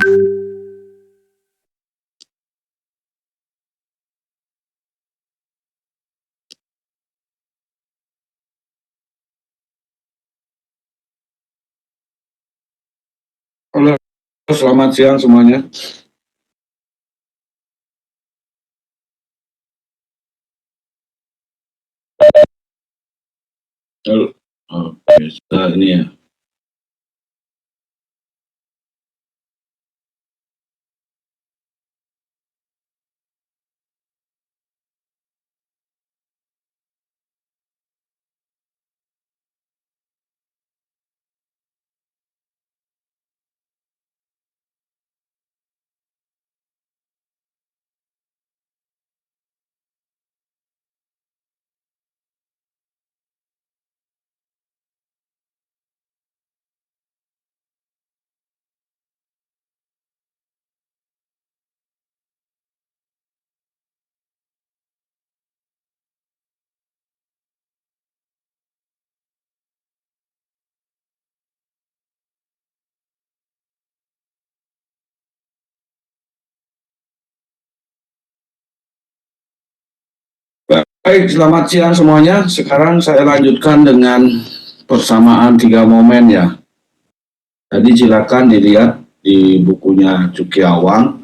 Halo, selamat siang semuanya. Halo. Oke, sudah ini ya. Baik, selamat siang semuanya. Sekarang saya lanjutkan dengan persamaan 3 momen ya. Jadi silakan dilihat di bukunya Cukiawang.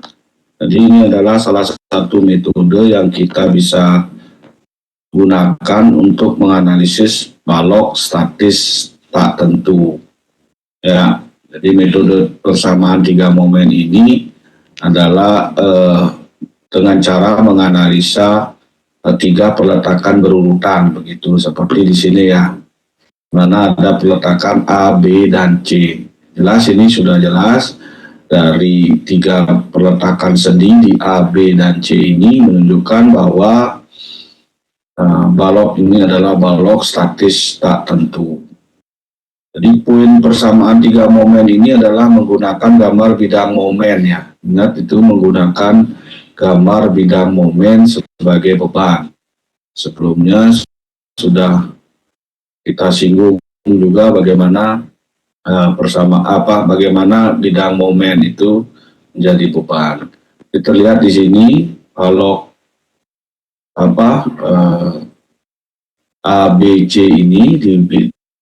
Jadi ini adalah salah satu metode yang kita bisa gunakan untuk menganalisis balok statis tak tentu. Ya, jadi metode persamaan 3 momen ini adalah dengan cara menganalisa 3 peletakan berurutan begitu seperti di sini ya, mana ada peletakan A, B, dan C. Jelas ini sudah jelas dari 3 peletakan sendi di A, B, dan C ini menunjukkan bahwa balok ini adalah balok statis tak tentu. Jadi poin persamaan 3 momen ini adalah menggunakan gambar bidang momen ya. Ingat itu menggunakan gambar bidang momen sebagai beban. Sebelumnya sudah kita singgung juga bagaimana bagaimana bidang momen itu menjadi beban. Kita lihat di sini kalau A, B, C ini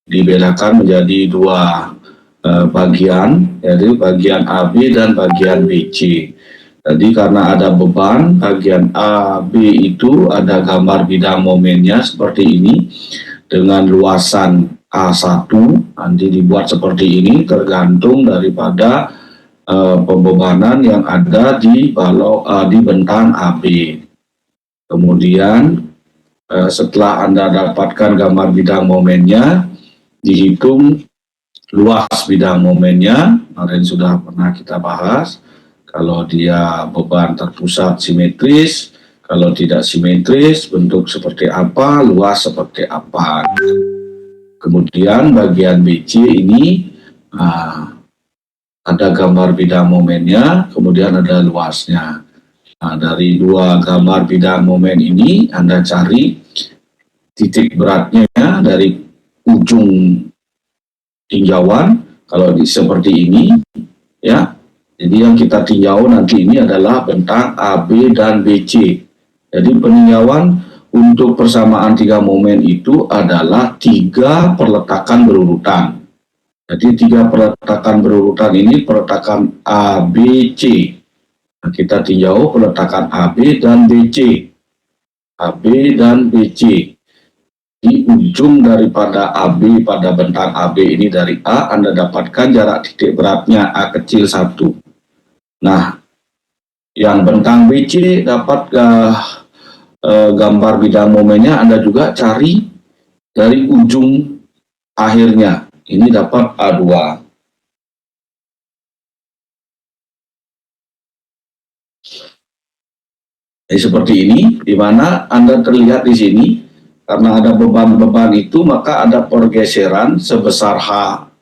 dibedakan menjadi 2 bagian, yaitu bagian AB dan bagian BC. Jadi karena ada beban, bagian A, B itu ada gambar bidang momennya seperti ini dengan luasan A1, nanti dibuat seperti ini tergantung daripada pembebanan yang ada di di bentang AB. Kemudian setelah Anda dapatkan gambar bidang momennya, dihitung luas bidang momennya. Kemarin sudah pernah kita bahas. Kalau dia beban terpusat simetris, kalau tidak simetris, bentuk seperti apa, luas seperti apa. Kemudian bagian BC ini ada gambar bidang momennya, kemudian ada luasnya. Nah, dari 2 gambar bidang momen ini, Anda cari titik beratnya dari ujung tinjauan, kalau seperti ini, ya. Jadi yang kita tinjau nanti ini adalah bentang AB dan BC. Jadi peninjauan untuk persamaan 3 momen itu adalah 3 peletakan berurutan. Jadi 3 peletakan berurutan ini peletakan ABC. Nah, kita tinjau peletakan AB dan BC. AB dan BC. Di ujung daripada AB pada bentang AB ini dari A, Anda dapatkan jarak titik beratnya A kecil 1. Nah, yang bentang BC dapat gambar bidang momennya, Anda juga cari dari ujung akhirnya. Ini dapat A2. Jadi seperti ini, di mana Anda terlihat di sini, karena ada beban-beban itu, maka ada pergeseran sebesar HA.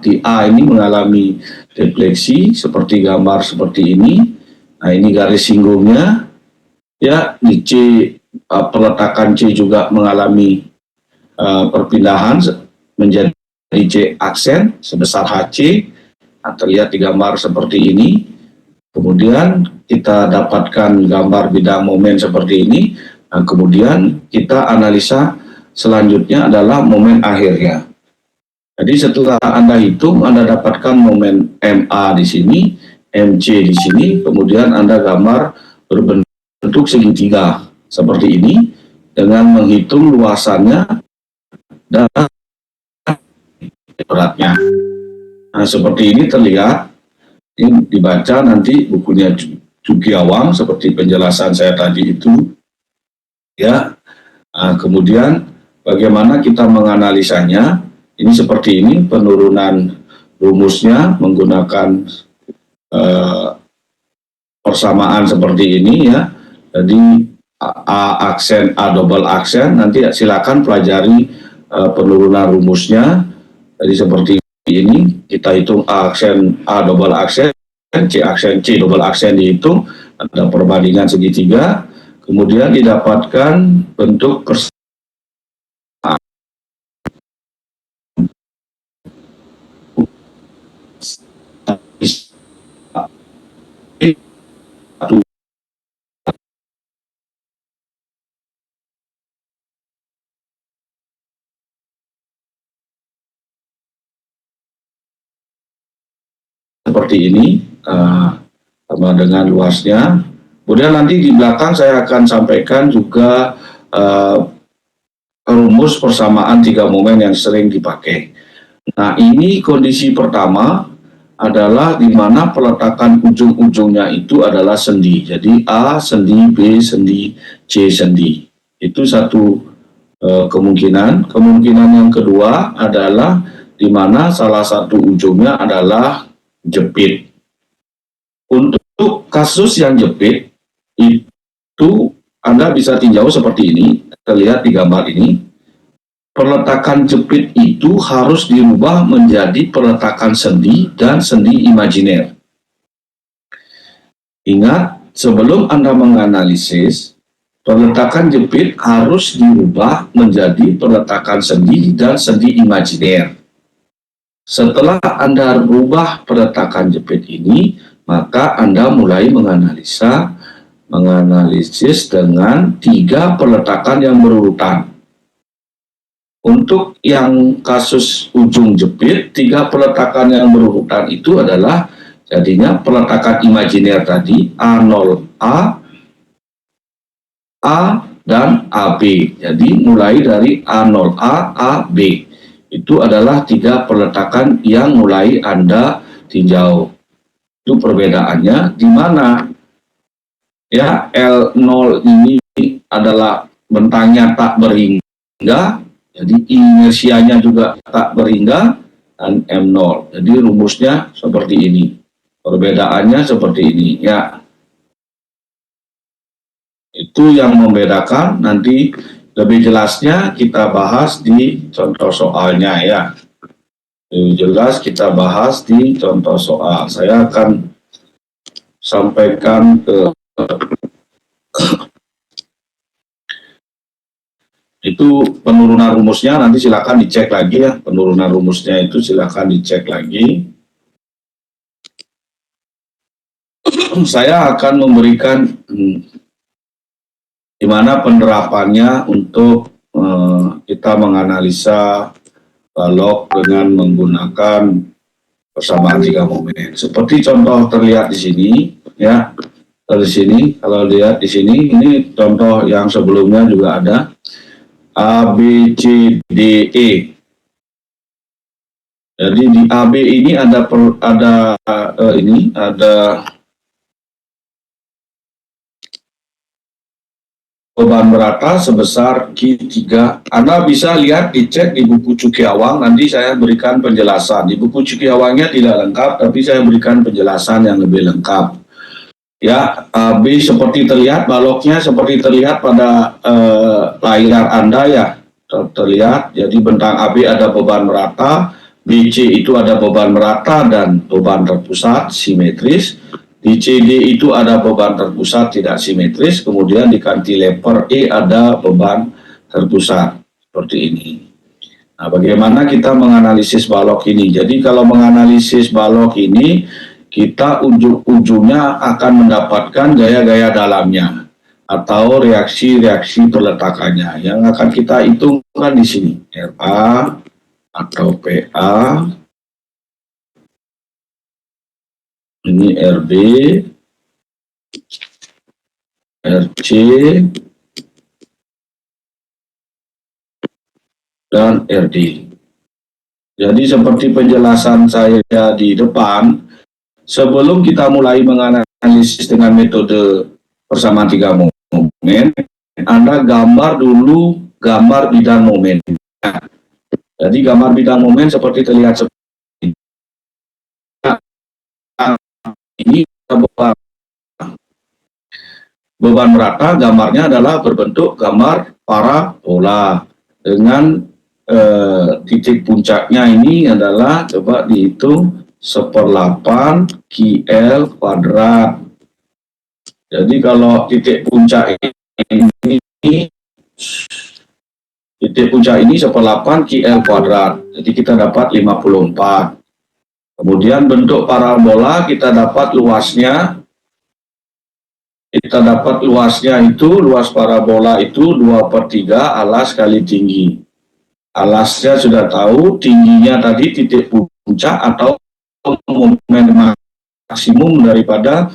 Di A ini mengalami defleksi, seperti gambar seperti ini. Nah, ini garis singgungnya. Ya, di C, peletakan C juga mengalami perpindahan menjadi C aksen sebesar HC. Nah, terlihat di gambar seperti ini. Kemudian kita dapatkan gambar bidang momen seperti ini. Nah, kemudian kita analisa selanjutnya adalah momen akhirnya. Jadi setelah Anda hitung, Anda dapatkan momen MA di sini, MC di sini, kemudian Anda gambar berbentuk segitiga seperti ini dengan menghitung luasannya dan beratnya. Nah, seperti ini terlihat, ini dibaca nanti bukunya Cukiawang seperti penjelasan saya tadi itu, ya. Nah, kemudian bagaimana kita menganalisanya? Ini seperti ini penurunan rumusnya menggunakan persamaan seperti ini ya. Jadi A aksen, A double aksen, nanti silakan pelajari penurunan rumusnya. Jadi seperti ini, kita hitung A aksen, A double aksen, C aksen, C double aksen dihitung, ada perbandingan segitiga, kemudian didapatkan bentuk persamaan. Seperti ini, sama dengan luasnya. Kemudian nanti di belakang saya akan sampaikan juga rumus persamaan tiga momen yang sering dipakai. Nah, ini kondisi pertama adalah di mana peletakan ujung-ujungnya itu adalah sendi. Jadi A sendi, B sendi, C sendi. Itu satu kemungkinan. Kemungkinan yang kedua adalah di mana salah satu ujungnya adalah jepit. Untuk kasus yang jepit itu Anda bisa tinjau seperti ini, terlihat di gambar ini. Peletakan jepit itu harus dirubah menjadi peletakan sendi dan sendi imajiner. Ingat, sebelum Anda menganalisis, peletakan jepit harus dirubah menjadi peletakan sendi dan sendi imajiner. Setelah Anda rubah peletakan jepit ini, maka Anda mulai menganalisis dengan tiga peletakan yang berurutan. Untuk yang kasus ujung jepit, tiga peletakan yang berurutan itu adalah jadinya peletakan imajiner tadi, A0A, A, dan AB. Jadi mulai dari A0A, AB. Itu adalah tiga peletakan yang mulai Anda tinjau. Itu perbedaannya di mana ya L0 ini adalah bentangnya tak berhingga, jadi inersianya juga tak berhingga, dan M0. Jadi rumusnya seperti ini. Perbedaannya seperti ini ya. Itu yang membedakan, nanti lebih jelasnya kita bahas di contoh soalnya ya. Lebih jelas kita bahas di contoh soal. Saya akan sampaikan ke itu penurunan rumusnya, nanti silakan dicek lagi ya. Penurunan rumusnya itu silakan dicek lagi. Saya akan memberikan di mana penerapannya untuk kita menganalisa balok dengan menggunakan persamaan tiga momen. Seperti contoh terlihat di sini, ya. Dari sini, kalau lihat di sini, ini contoh yang sebelumnya juga ada A, B, C, D, E. Jadi di AB ini ada beban merata sebesar Q3. Anda bisa lihat, dicek di buku Cukiawang, nanti saya berikan penjelasan. Di buku Cukiawangnya tidak lengkap, tapi saya berikan penjelasan yang lebih lengkap. Ya, B seperti terlihat, baloknya seperti terlihat pada layar Anda ya, terlihat. Jadi bentang AB ada beban merata, BC itu ada beban merata dan beban terpusat simetris. Di CD itu ada beban terpusat tidak simetris, kemudian di cantilever E ada beban terpusat seperti ini. Nah, bagaimana kita menganalisis balok ini? Jadi kalau menganalisis balok ini, kita ujung-ujungnya akan mendapatkan gaya-gaya dalamnya atau reaksi-reaksi peletakannya yang akan kita hitungkan di sini. RA atau PA, ini RB, RC, dan RD. Jadi seperti penjelasan saya di depan, sebelum kita mulai menganalisis dengan metode persamaan tiga momen, Anda gambar dulu gambar bidang momen. Jadi gambar bidang momen seperti terlihat seperti ini. Beban merata gambarnya adalah berbentuk gambar parabola dengan titik puncaknya ini adalah, coba dihitung, 1/8 QL kuadrat. Jadi kalau titik puncak ini 1/8 QL kuadrat. Jadi kita dapat 54. Kemudian bentuk parabola kita dapat luasnya. Luas parabola itu 2/3 alas kali tinggi. Alasnya sudah tahu, tingginya tadi titik puncak atau momen maksimum daripada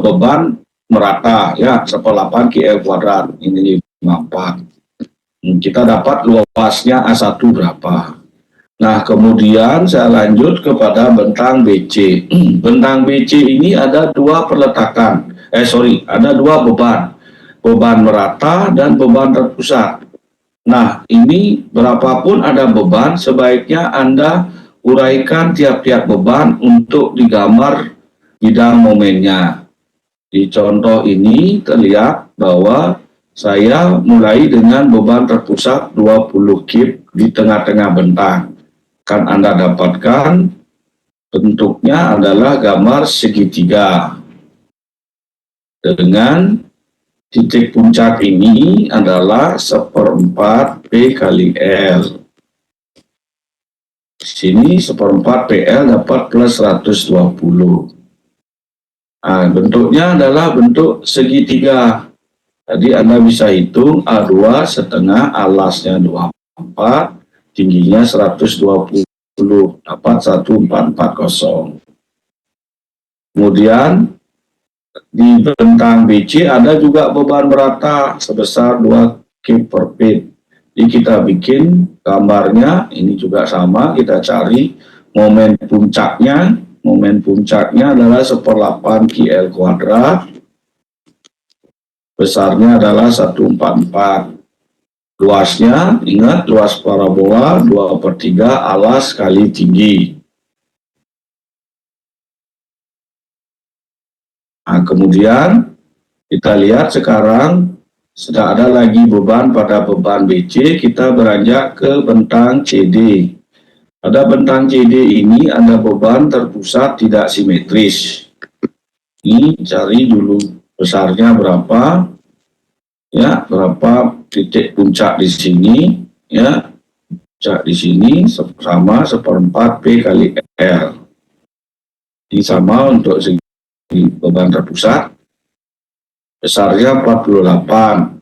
beban merata, ya, 1/8 QL kuadrat, ini 54. Kita dapat luasnya A1 berapa. Nah, kemudian saya lanjut kepada bentang BC. Bentang BC ini ada dua peletakan, ada dua beban. Beban merata dan beban terpusat. Nah, ini berapapun ada beban, sebaiknya Anda uraikan tiap-tiap beban untuk digambar bidang momennya. Di contoh ini terlihat bahwa saya mulai dengan beban terpusat 20 kip di tengah-tengah bentang. Kan Anda dapatkan bentuknya adalah gambar segitiga. Dengan titik puncak ini adalah 1/4 P kali L. Di sini 1/4 PL dapat plus 120. Nah, bentuknya adalah bentuk segitiga. Jadi Anda bisa hitung A2 setengah, alasnya 24, tingginya 120, dapat 1440. Kemudian di bentang BC ada juga beban merata sebesar 2 kip per feet. Jadi kita bikin gambarnya, ini juga sama, kita cari momen puncaknya. Momen puncaknya adalah 1/8 QL kuadrat, besarnya adalah 144. Luasnya, ingat luas parabola 2/3 alas kali tinggi. Nah, kemudian kita lihat sekarang sudah ada lagi beban pada beban BC, kita beranjak ke bentang CD. Pada bentang CD ini ada beban terpusat tidak simetris. Ini cari dulu besarnya berapa, ya, berapa titik puncak di sini, ya, puncak di sini sama 1/4 P kali L. Ini sama untuk segi beban terpusat, besarnya 48.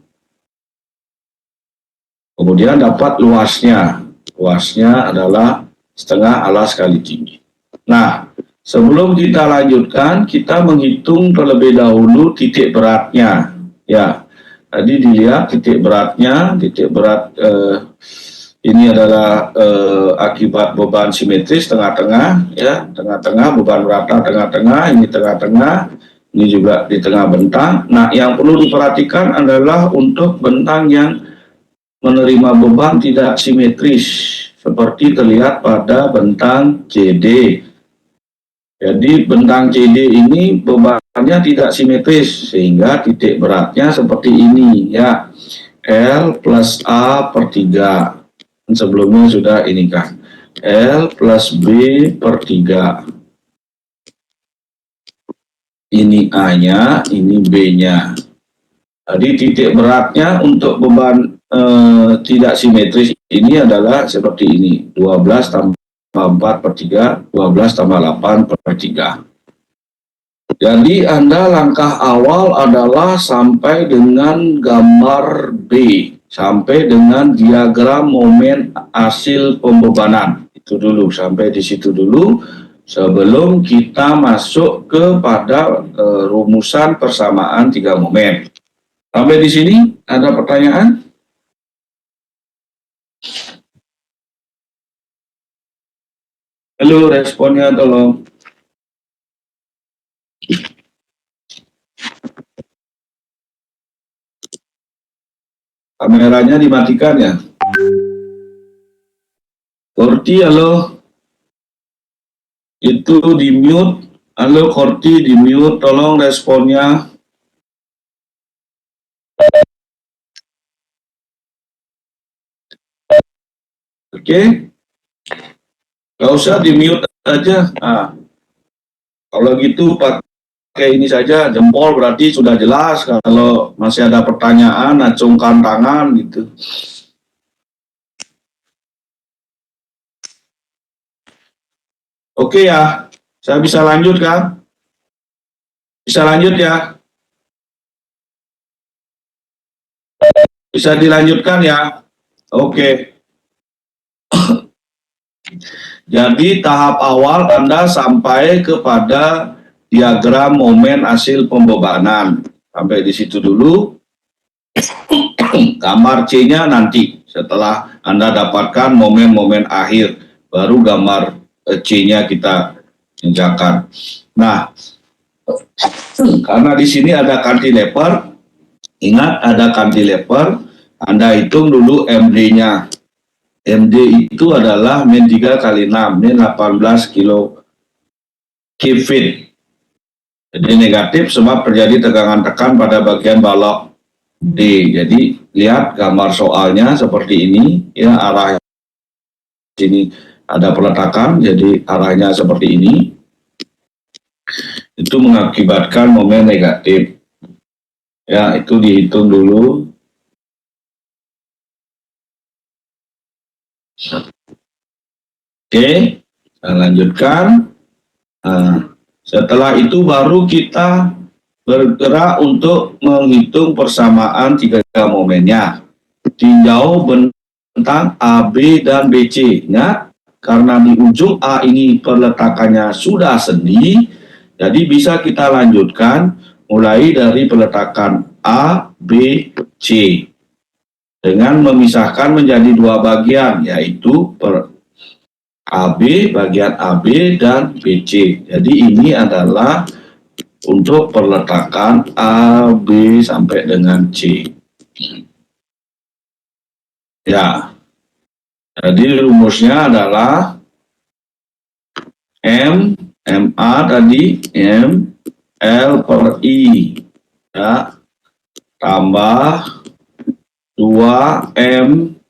Kemudian dapat luasnya adalah setengah alas kali tinggi. Nah, sebelum kita lanjutkan, kita menghitung terlebih dahulu titik beratnya. Ya, tadi dilihat titik beratnya, ini adalah akibat beban simetris tengah-tengah, ya, tengah-tengah, beban rata tengah-tengah, ini tengah-tengah, ini juga di tengah bentang. Nah, yang perlu diperhatikan adalah untuk bentang yang menerima beban tidak simetris, seperti terlihat pada bentang CD. Jadi bentang CD ini bebannya tidak simetris, sehingga titik beratnya seperti ini, ya, L plus A/3. Sebelumnya sudah ini kan, L plus B/3. Ini A-nya, ini B-nya. Jadi titik beratnya untuk beban tidak simetris ini adalah seperti ini. 12 tambah 4 per 3, 12 tambah 8 per 3. Jadi Anda langkah awal adalah sampai dengan gambar B, sampai dengan diagram momen hasil pembebanan. Itu dulu, sampai di situ dulu sebelum kita masuk kepada rumusan persamaan tiga momen. Sampai di sini ada pertanyaan? Halo, responnya tolong. Kameranya dimatikan ya. Korti, halo. Itu di mute. Halo Korti, di mute. Tolong responnya. Oke. Gak usah di mute aja. Nah, kalau gitu pakai ini saja, jempol berarti sudah jelas. Kalau masih ada pertanyaan, acungkan tangan gitu. Oke ya, saya bisa lanjut kan? Bisa lanjut ya? Bisa dilanjutkan ya? Oke. Jadi tahap awal Anda sampai kepada diagram momen hasil pembebanan. Sampai di situ dulu. Gambar C-nya nanti setelah Anda dapatkan momen-momen akhir, baru gambar C-nya kita injakan. Nah, karena di sini ada cantilever, ingat ada cantilever, Anda hitung dulu MD-nya. MD itu adalah min 3 kali 6, min 18 kilo kivit. Jadi negatif sebab terjadi tegangan tekan pada bagian balok D. Jadi lihat gambar soalnya seperti ini, ya arah sini ada peletakan, jadi arahnya seperti ini. Itu mengakibatkan momen negatif. Ya, itu dihitung dulu. Oke, saya lanjutkan. Nah, setelah itu baru kita bergerak untuk menghitung persamaan tiga momennya. Tinjau bentang A, B, dan BC. Ingat, karena di ujung A ini peletakannya sudah sendi, jadi bisa kita lanjutkan mulai dari peletakan A, B, C. Dengan memisahkan menjadi dua bagian, yaitu AB, bagian AB, dan BC. Jadi ini adalah untuk perletakan A, B, sampai dengan C. Ya, jadi rumusnya adalah MA tadi, M, L per I, ya, tambah 2M,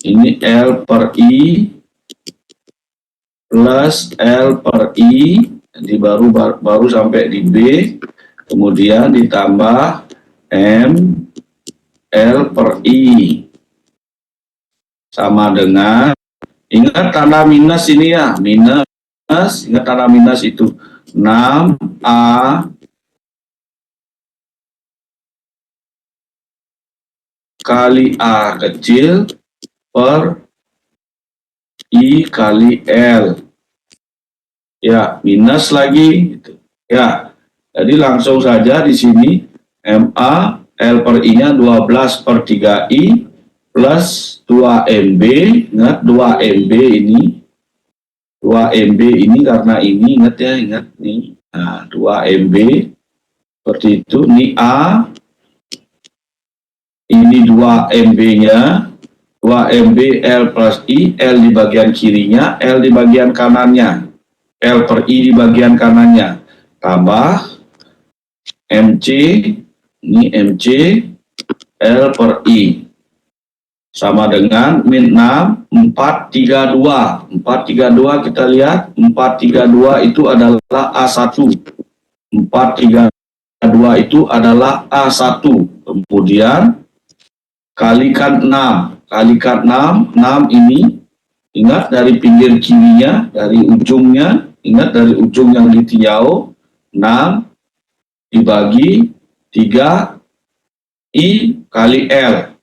ini L per I, plus L per I, jadi baru sampai di B, kemudian ditambah M, L per I, sama dengan, ingat tanda minus ini ya, minus, ingat tanda minus itu, 6A kali A kecil per I kali L. Ya, minus lagi. Gitu. Ya, jadi langsung saja di sini MA, L per I-nya 12 per 3I plus 2MB. Ingat 2MB ini. 2MB ini karena ini, ingat ya, ingat nih. Nah, 2MB seperti itu. Ini A. Ini 2MB-nya. 2MB L plus I, L di bagian kirinya, L di bagian kanannya. L per I di bagian kanannya. Tambah MC, ini MC, L per I. Sama dengan min 6, 432. 432 kita lihat, 432 itu adalah A1. 432 itu adalah A1. Kemudian kalikan 6. Kalikan 6, 6 ini, ingat dari pinggir kirinya, dari ujungnya, ingat dari ujung yang ditinjau, 6 dibagi 3 I kali L,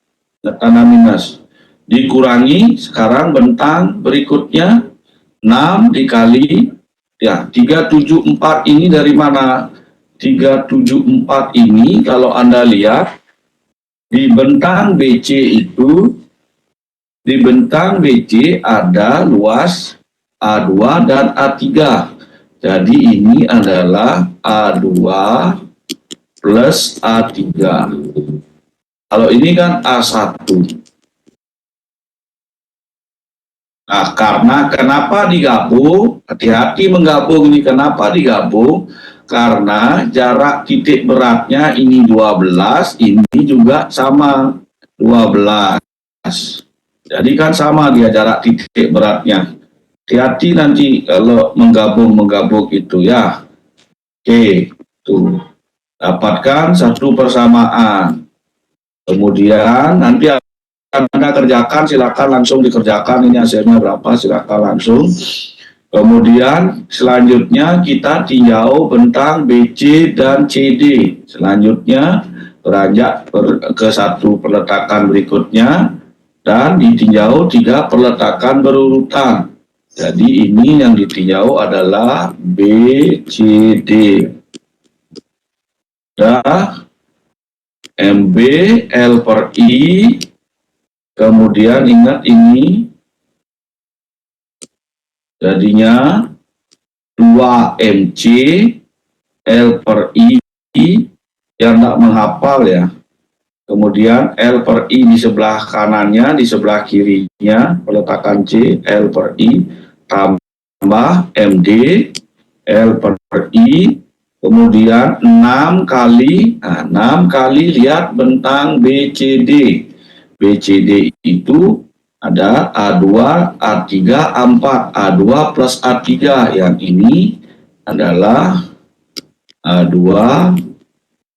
tanda minus. Dikurangi, sekarang bentang berikutnya, 6 dikali, ya 374 ini dari mana? 374 ini kalau Anda lihat, di bentang BC itu, di bentang BC ada luas A2 dan A3. Jadi ini adalah A2 plus A3. Kalau ini kan A1. Nah, karena kenapa digabung? Hati-hati menggabung ini. Kenapa digabung? Karena jarak titik beratnya ini 12, ini juga sama 12. Jadi kan sama dia jarak titik beratnya. Hati-hati nanti kalau menggabung itu ya. Oke, tuh. Dapatkan satu persamaan. Kemudian nanti Anda kerjakan, silakan langsung dikerjakan. Ini hasilnya berapa, silakan langsung. Kemudian selanjutnya kita tinjau bentang BC dan CD. Selanjutnya beranjak ke satu peletakan berikutnya dan ditinjau 3 peletakan berurutan. Jadi ini yang ditinjau adalah BCD. Dah MB L per I. Kemudian ingat ini jadinya 2 MC L per I yang tidak menghafal ya. Kemudian L per I di sebelah kanannya, di sebelah kirinya peletakan C L per I tambah MD L per I. Kemudian 6 kali, nah 6 kali lihat bentang BCD. BCD itu ada A2, A3, A4, A2 plus A3. Yang ini adalah A2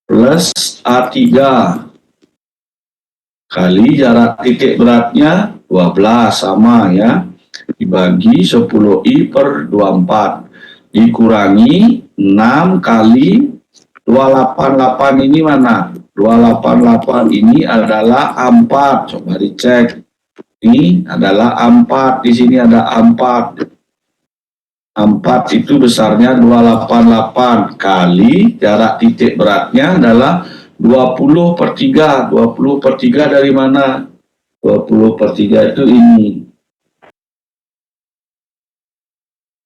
plus A3 kali jarak titik beratnya 12 sama ya, dibagi 10I per 24 dikurangi 6 kali 288 ini mana? 288 ini adalah A4. Coba dicek. Ini adalah A4. Di sini ada A4. A4 itu besarnya 288 kali jarak titik beratnya adalah 20 per 3. 20 per 3 dari mana? 20 per 3 itu ini.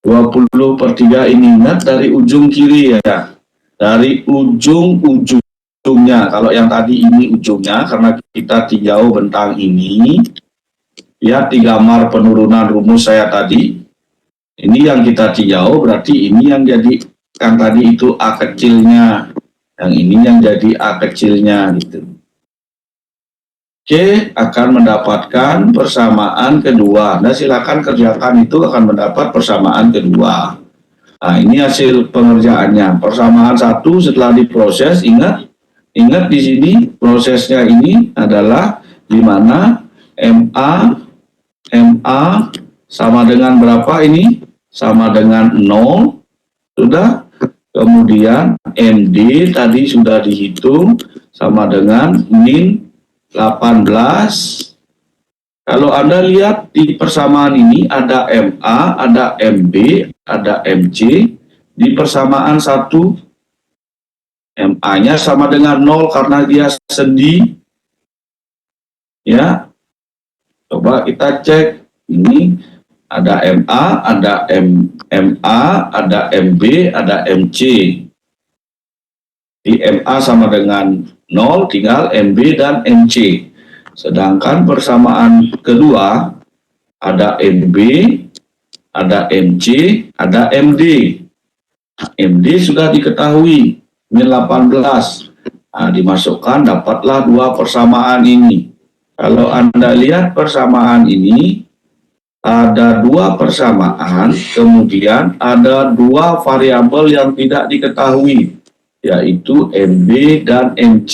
20 per 3 ini, ingat dari ujung kiri ya. Dari ujungnya. Kalau yang tadi ini ujungnya, karena kita tinjau bentang ini. Lihat di gambar penurunan rumus saya tadi. Ini yang kita tinjau, berarti ini yang jadi, yang tadi itu A kecilnya. Yang ini yang jadi A kecilnya gitu. Oke, akan mendapatkan persamaan kedua. Nah, silakan kerjakan itu akan mendapat persamaan kedua. Nah, ini hasil pengerjaannya. Persamaan 1 setelah diproses, ingat di sini prosesnya ini adalah di mana MA sama dengan berapa ini? Sama dengan 0. Sudah. Kemudian MD tadi sudah dihitung sama dengan min 18. Kalau Anda lihat di persamaan ini ada MA, ada MB, ada MC. Di persamaan 1, MA-nya sama dengan 0 karena dia sendi. Ya, coba kita cek. Ini ada MA, ada MA, ada MB, ada MC. Di MA sama dengan 0, tinggal MB dan MC. Sedangkan persamaan kedua ada MB, ada MC, ada MD. MD sudah diketahui min 18. Nah, dimasukkan dapatlah 2 persamaan ini. Kalau Anda lihat persamaan ini ada 2 persamaan, kemudian ada 2 variabel yang tidak diketahui, yaitu MB dan MC.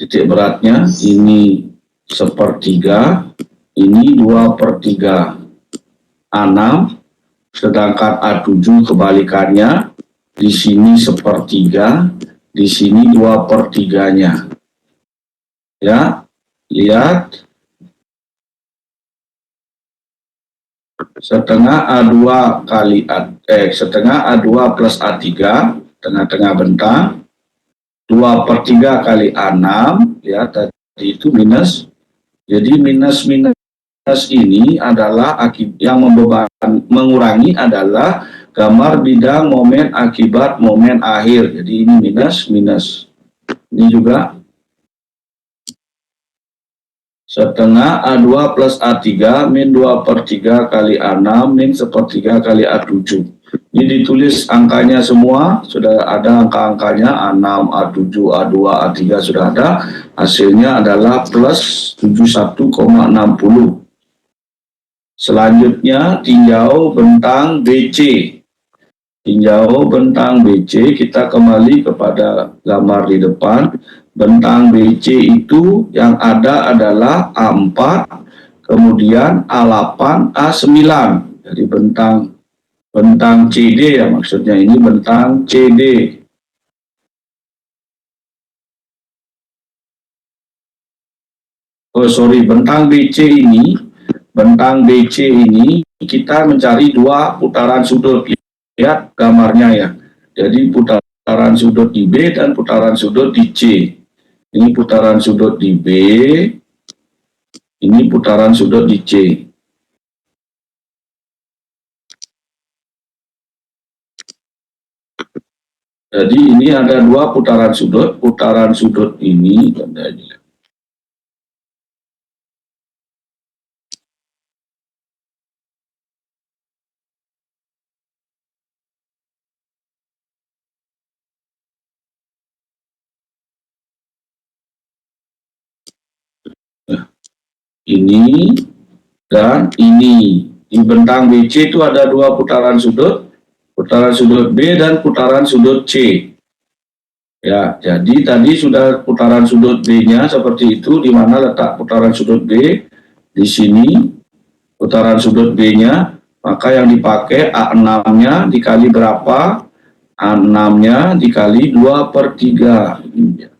titik beratnya, ini 1/3, ini 2/3 A6, sedangkan A7 kebalikannya, di sini 1/3, di sini 2/3-nya. Ya, lihat, setengah A2 plus A3, tengah-tengah bentang, 2/3 kali A6, ya tadi itu minus. Jadi minus ini adalah yang mengurangi adalah gambar bidang momen akibat momen akhir. Jadi ini minus. Ini juga setengah A2 plus A3 min 2/3 kali A6 min 1/3 kali A7. Ini ditulis angkanya semua, sudah ada angka-angkanya, A6, A7, A2, A3 sudah ada. Hasilnya adalah plus 71,60. Selanjutnya tinjau bentang BC. Tinjau bentang BC, kita kembali kepada gambar di depan. Bentang BC itu yang ada adalah A4, kemudian A8, A9. Jadi bentang CD ya, maksudnya ini bentang CD. Bentang BC ini kita mencari dua putaran sudut. Lihat gambarnya ya. Jadi putaran sudut di B dan putaran sudut di C. Ini putaran sudut di B, ini putaran sudut di C. Jadi ini ada dua putaran sudut ini, ini dan ini. Di bentang BC itu ada dua putaran sudut B dan putaran sudut C. Ya, jadi tadi sudah putaran sudut B-nya seperti itu, di mana letak putaran sudut B? Di sini putaran sudut B-nya, maka yang dipakai A6-nya dikali berapa? A6-nya dikali 2/3. Ini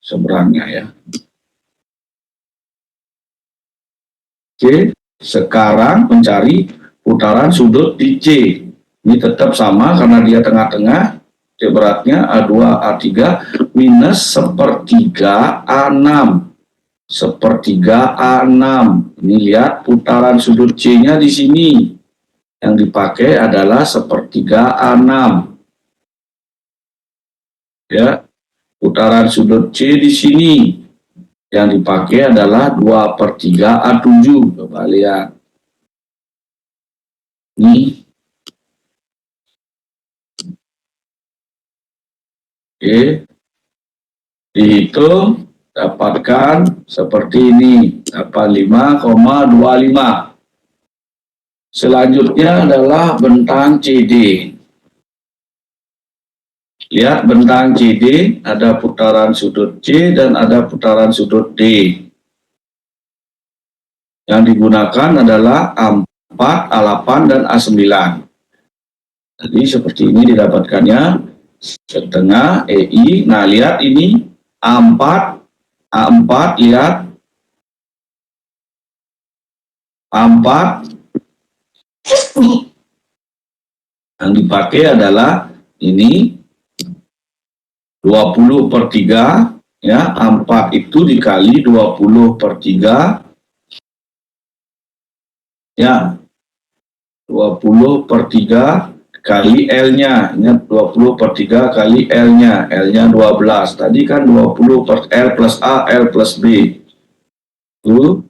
seberangnya ya. Oke, sekarang mencari putaran sudut di C. Ini tetap sama karena dia tengah-tengah. Titik beratnya A2, A3 minus 1/3 A6. 1/3 A6. Ini lihat putaran sudut C-nya di sini. Yang dipakai adalah 1/3 A6. Ya, putaran sudut C di sini. Yang dipakai adalah 2/3 A7. Coba lihat. Ini. Oke. Dihitung, dapatkan seperti ini. 85,25. Selanjutnya adalah bentang CD. Lihat bentang CD, ada putaran sudut C dan ada putaran sudut D. Yang digunakan adalah A4, A8, dan A9. Jadi seperti ini didapatkannya, setengah EI. Nah, lihat ini A4, lihat. A4. Yang dipakai adalah ini 20/3, ya, A4 itu dikali 20/3, ya, 20/3 kali L-nya, ingat 20/3 kali L-nya, L-nya 12, tadi kan 20/L plus A, L plus B, itu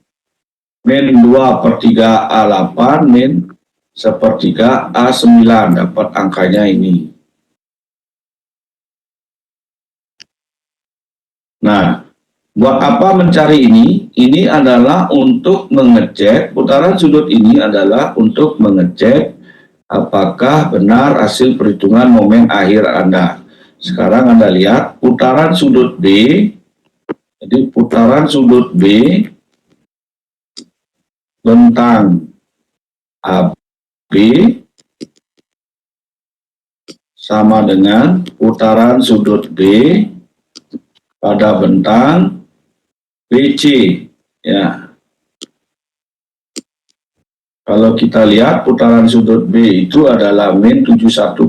min 2/3 A8 min 1/3 A9, dapat angkanya ini. Nah, buat apa mencari ini? Ini adalah untuk mengecek, putaran sudut ini adalah untuk mengecek apakah benar hasil perhitungan momen akhir Anda. Sekarang Anda lihat putaran sudut B Jadi putaran sudut B bentang AB sama dengan putaran sudut B pada bentang BC. Ya. Kalau kita lihat putaran sudut B itu adalah min 71,60,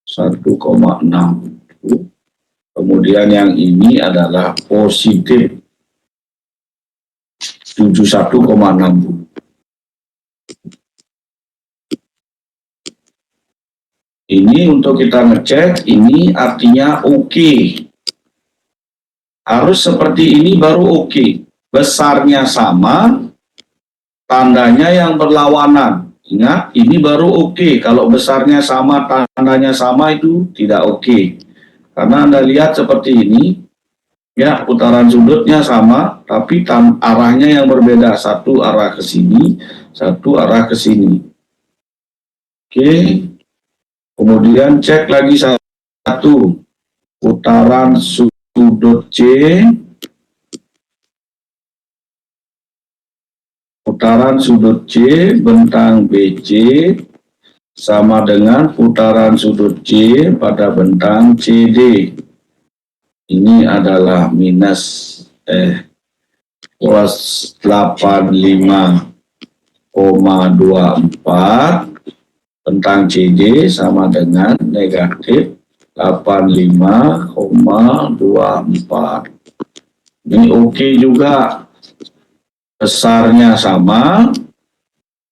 1,60. Kemudian yang ini adalah positif 71,60. Ini untuk kita ngecek, ini artinya oke. Harus seperti ini baru oke. Besarnya sama, tandanya yang berlawanan. Ingat, ini baru oke. Kalau besarnya sama, tandanya sama itu tidak oke. Karena Anda lihat seperti ini, ya putaran sudutnya sama, tapi arahnya yang berbeda. Satu arah ke sini, satu arah ke sini. Oke. Kemudian cek lagi satu, putaran sudut C, putaran sudut C bentang BC sama dengan putaran sudut C pada bentang CD. Ini adalah minus plus 85,24. Bentang CD sama dengan negatif 85,24. Ini oke juga. Besarnya sama,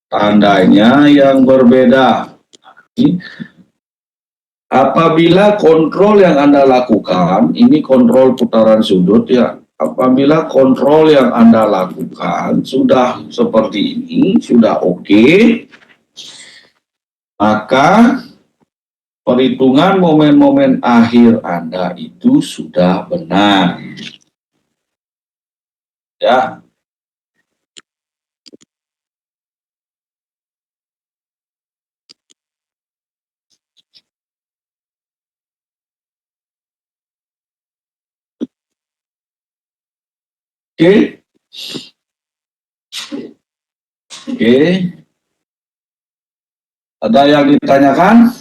tandanya yang berbeda. Apabila kontrol yang Anda lakukan, ini kontrol putaran sudut ya. Apabila kontrol yang Anda lakukan sudah seperti ini, sudah oke, maka perhitungan momen-momen akhir Anda itu sudah benar. Ya. Oke. Oke. Ada yang ditanyakan?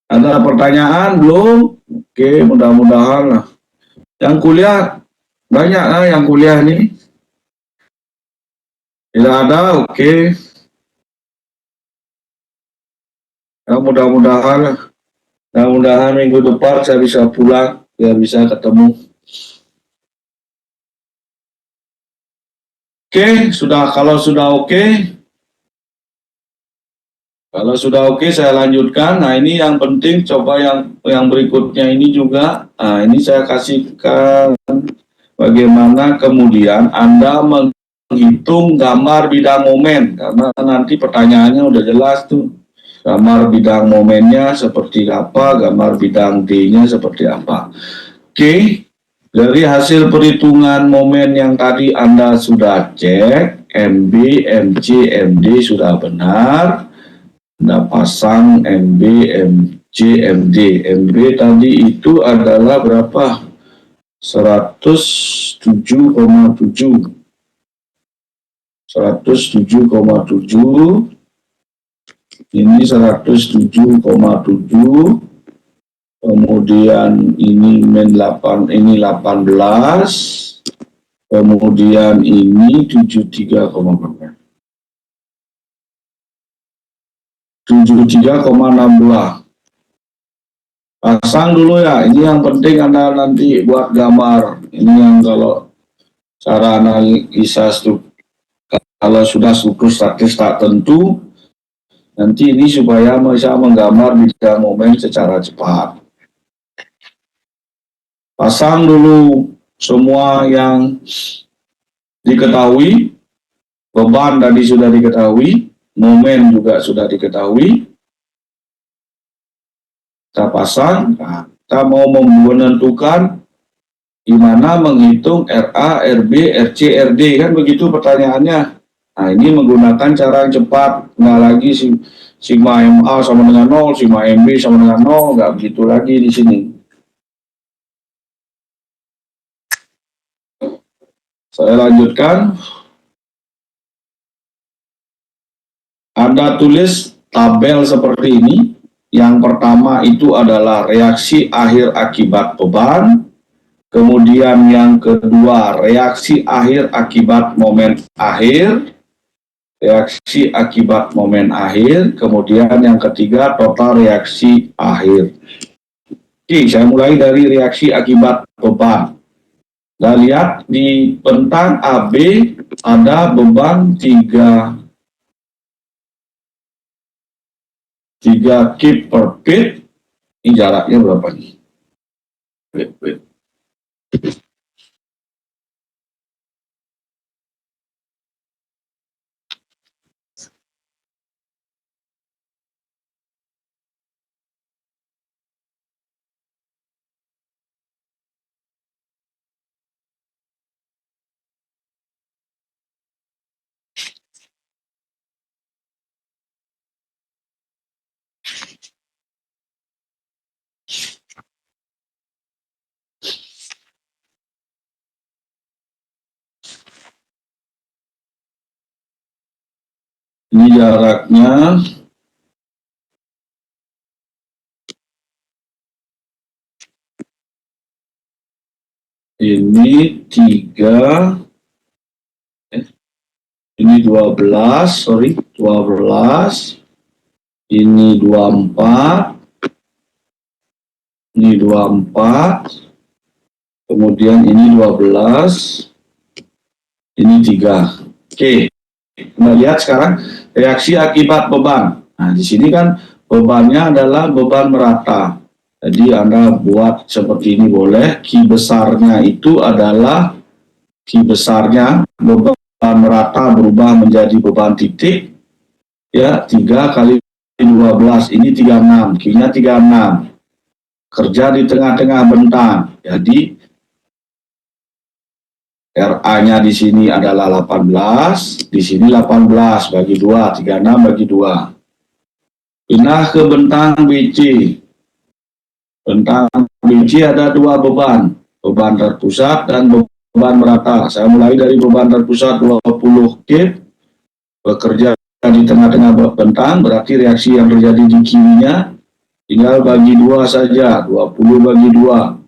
Ada pertanyaan belum? Oke, mudah-mudahan lah. Yang kuliah, banyak lah yang kuliah ini. Tidak ada, oke. Ya, mudah-mudahan lah. Mudah-mudahan minggu depan saya bisa pulang, biar bisa ketemu. Oke, kalau sudah oke. Kalau sudah oke, saya lanjutkan. Nah, ini yang penting, coba yang berikutnya ini juga. Nah, ini saya kasihkan bagaimana kemudian Anda menghitung gambar bidang momen. Karena nanti pertanyaannya udah jelas tuh. Gambar bidang momennya seperti apa, gambar bidang D-nya seperti apa. Oke, dari hasil perhitungan momen yang tadi Anda sudah cek, MB, MC, MD sudah benar. Anda pasang MB, MC, MD. MB tadi itu adalah berapa? 107,7. 107,7. Ini 107,7. Kemudian ini min 8, ini 18. Kemudian ini 73,6. 73,62. Pasang dulu ya, ini yang penting Anda nanti buat gambar. Ini yang kalau cara analisa kalau sudah struktur statis tak tentu, nanti ini supaya bisa menggambar bidang momen secara cepat. Pasang dulu semua yang diketahui, beban tadi sudah diketahui, momen juga sudah diketahui. Kita pasang, nah, kita mau menentukan gimana menghitung RA, RB, RC, RD, kan begitu pertanyaannya. Nah, ini menggunakan cara yang cepat, nggak lagi sigma MA sama dengan 0, sigma MB sama dengan 0, nggak begitu lagi di sini. Saya lanjutkan. Anda tulis tabel seperti ini. Yang pertama itu adalah reaksi akhir akibat beban. Kemudian yang kedua, reaksi akhir akibat momen akhir. Reaksi akibat momen akhir. Kemudian yang ketiga, total reaksi akhir. Oke, saya mulai dari reaksi akibat beban. Kita lihat di bentang AB ada beban 3 kip per feet. Ini jaraknya berapa nih? Wait. Ini jaraknya ini 3, ini 12, 12, ini 24, ini 24, kemudian ini 12, ini 3. Oke, kita lihat sekarang reaksi akibat beban. Nah, di sini kan bebannya adalah beban merata. Jadi Anda buat seperti ini boleh. Ki besarnya itu adalah ki besarnya beban merata berubah menjadi beban titik. Ya, 3 kali 12, ini 36, Q-nya 36. Kerja di tengah-tengah bentang. Jadi RA-nya di sini adalah 18, di sini 18 bagi 2, 36 bagi 2. Pindah ke bentang BC. Bentang BC ada 2 beban, beban terpusat dan beban merata. Saya mulai dari beban terpusat 20 kip, bekerja di tengah-tengah bentang, berarti reaksi yang terjadi di kirinya tinggal bagi 2 saja, 20 bagi 2.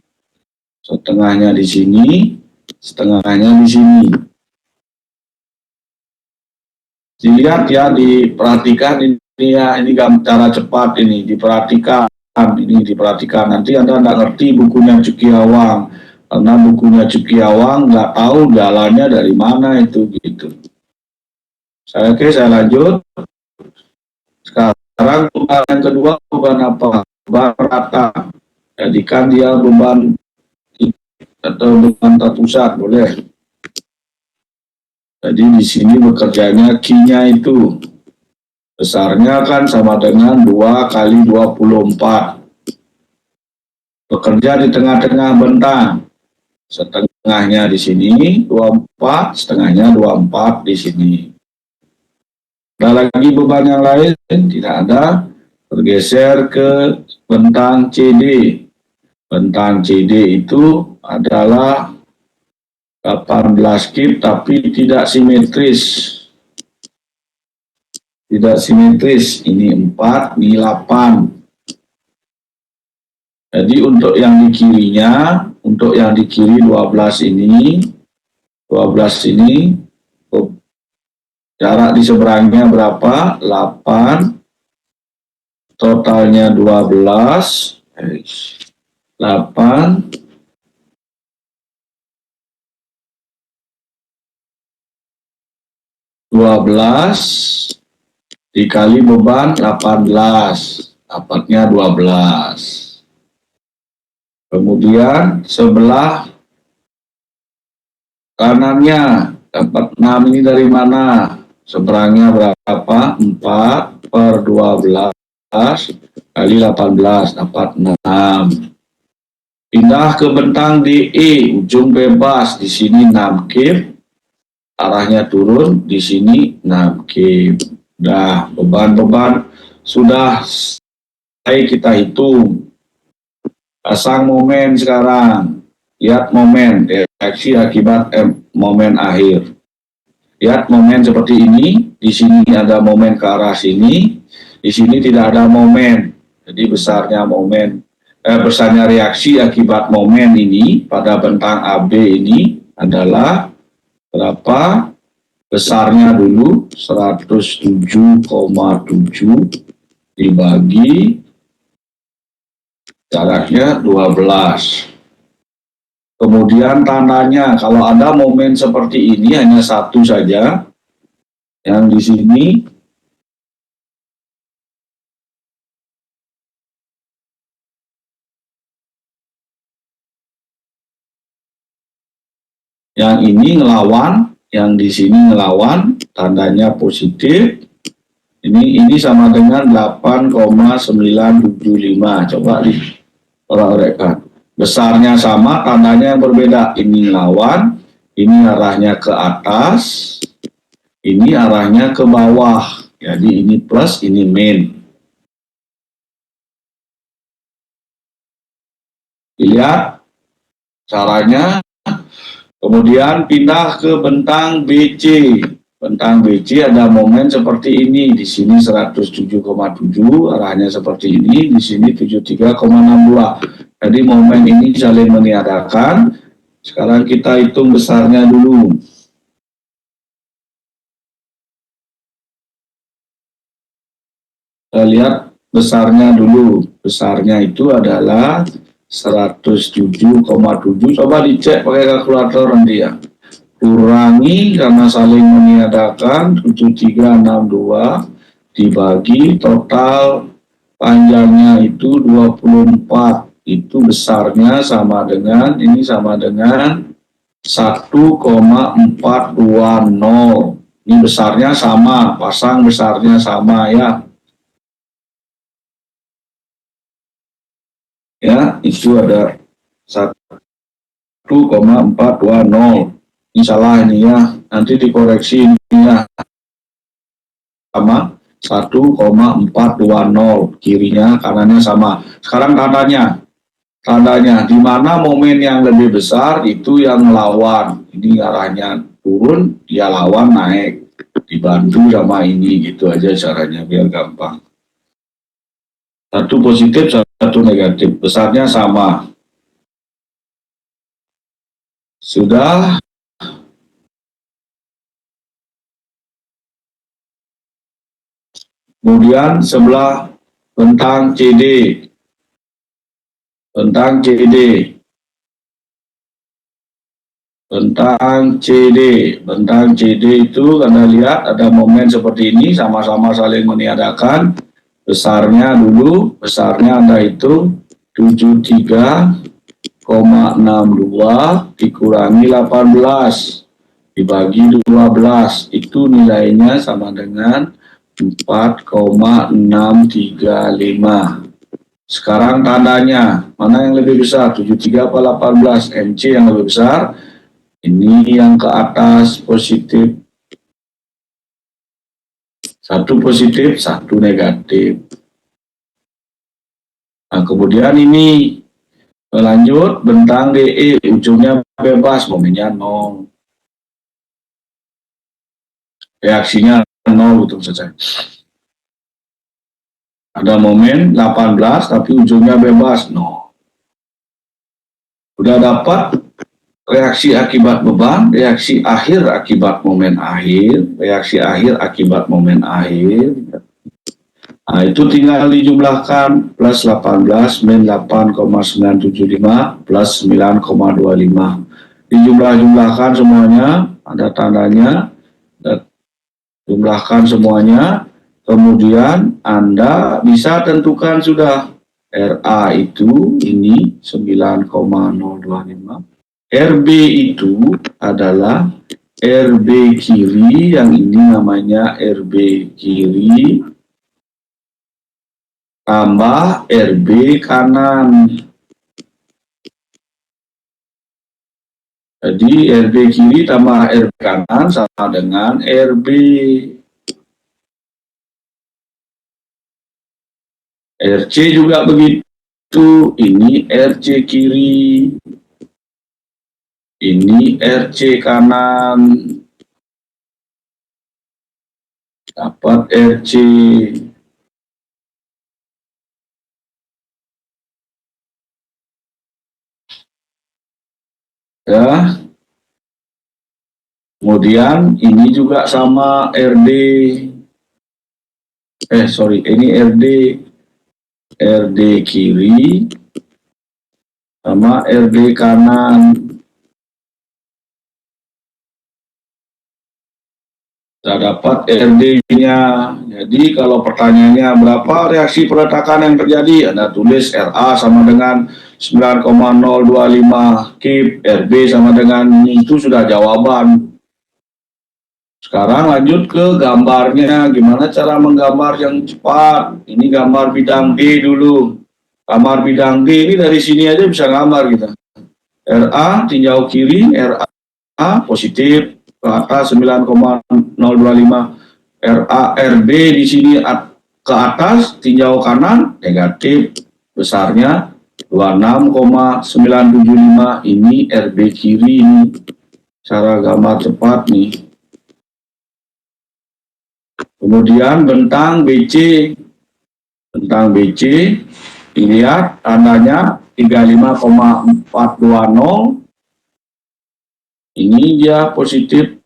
Setengahnya di sini, setengahnya di sini. Dilihat ya, diperhatikan ini ya, ini cara cepat ini, diperhatikan. Ini diperhatikan, nanti Anda nggak ngerti bukunya Cukiawang, karena bukunya Cukiawang nggak tahu jalannya dari mana itu gitu. Oke, saya lanjut. Sekarang beban yang kedua, beban apa? Beban rata. Jadikan dia beban atau beban terpusat, boleh. Jadi di sini bekerjanya Q-nya itu besarnya kan sama dengan 2 kali 24. Bekerja di tengah-tengah bentang. Setengahnya di sini 24, setengahnya 24 di sini. Ada lagi beban yang lain? Tidak ada. Bergeser ke bentang CD. Bentang CD itu adalah 18 kip tapi tidak simetris. Tidak simetris, ini 4, ini 8. Jadi untuk yang di kirinya, untuk yang di kiri 12 ini, jarak di seberangnya berapa? 8, totalnya 12, 8, dikali beban 18, dapatnya 12. Kemudian sebelah kanannya dapat 6, ini dari mana? Seberangnya berapa? 4 per 12 kali 18, dapat 6. Pindah ke bentang DE, ujung bebas, di sini 6 kip, arahnya turun, di sini 6 kip. Nah, beban-beban sudah selesai kita hitung. Pasang momen sekarang. Lihat momen, reaksi akibat momen akhir. Lihat momen seperti ini. Di sini ada momen ke arah sini. Di sini tidak ada momen. Jadi besarnya reaksi akibat momen ini pada bentang AB ini adalah berapa? Besarnya dulu 107,7 dibagi jaraknya 12. Kemudian tandanya, kalau ada momen seperti ini hanya satu saja, yang di sini yang ini ngelawan, yang di sini ngelawan, tandanya positif. Ini sama dengan 8,975. Coba diorek-orekkan. Besarnya sama, tandanya yang berbeda. Ini ngelawan, ini arahnya ke atas, ini arahnya ke bawah. Jadi ini plus, ini min. Lihat caranya. Kemudian pindah ke bentang BC. Bentang BC ada momen seperti ini. Di sini 107,7, arahnya seperti ini. Di sini 73,62. Jadi momen ini saling meniadakan. Sekarang kita hitung besarnya dulu. Kita lihat besarnya dulu. Besarnya itu adalah 107,7. Coba dicek pakai kalkulator nanti ya. Kurangi karena saling meniadakan 7362 dibagi total panjangnya itu 24. Itu besarnya sama dengan, ini sama dengan 1,420. Ini besarnya sama, pasang besarnya sama ya. Ya, itu ada 1,420. Ini salah ini ya, nanti dikoreksi ini ya, sama 1,420, kirinya kanannya sama. Sekarang tandanya di mana momen yang lebih besar itu yang melawan. Ini arahnya turun, dia lawan naik, dibantu sama ini, gitu aja caranya biar gampang. Satu positif, satu negatif, besarnya sama. Sudah. Kemudian sebelah bentang CD. Bentang CD. Bentang CD. Bentang CD itu Anda lihat ada momen seperti ini, sama-sama saling meniadakan. Besarnya dulu, besarnya Anda hitung 73,62 dikurangi 18 dibagi 12, itu nilainya sama dengan 4,635. Sekarang tandanya, mana yang lebih besar, 73 atau 18? MC yang lebih besar. Ini yang ke atas positif. Satu positif, satu negatif. Nah, kemudian ini lanjut bentang DE, ujungnya bebas, momennya 0. Reaksinya 0, betul saja. Ada momen 18 tapi ujungnya bebas, 0. Sudah dapat reaksi akibat beban, reaksi akhir akibat momen akhir, reaksi akhir akibat momen akhir. Nah, itu tinggal dijumlahkan, plus 18 min 8,975 plus 9,25. Dijumlah-jumlahkan semuanya, ada tandanya, jumlahkan semuanya, kemudian Anda bisa tentukan sudah RA itu ini 9,025. RB itu adalah RB kiri, yang ini namanya RB kiri, tambah RB kanan. Jadi RB kiri tambah RB kanan sama dengan RB. RC juga begitu, ini RC kiri, ini RC kanan, dapat RC. Ya, kemudian ini juga sama RD, ini RD kiri sama RD kanan. Kita dapat RD-nya. Jadi kalau pertanyaannya berapa reaksi peletakan yang terjadi, Anda tulis RA sama dengan 9,025 kip, RB sama dengan itu sudah jawaban. Sekarang lanjut ke gambarnya, gimana cara menggambar yang cepat. Ini gambar bidang D dulu. Gambar bidang D ini dari sini aja bisa gambar kita. RA tinjau kiri, RA positif ke atas 9,025, RB di sini ke atas tinjau kanan negatif besarnya 26,975. Ini RB kiri, ini cara gambar cepat nih. Kemudian bentang BC, dilihat tandanya 35,420. Ini dia positif,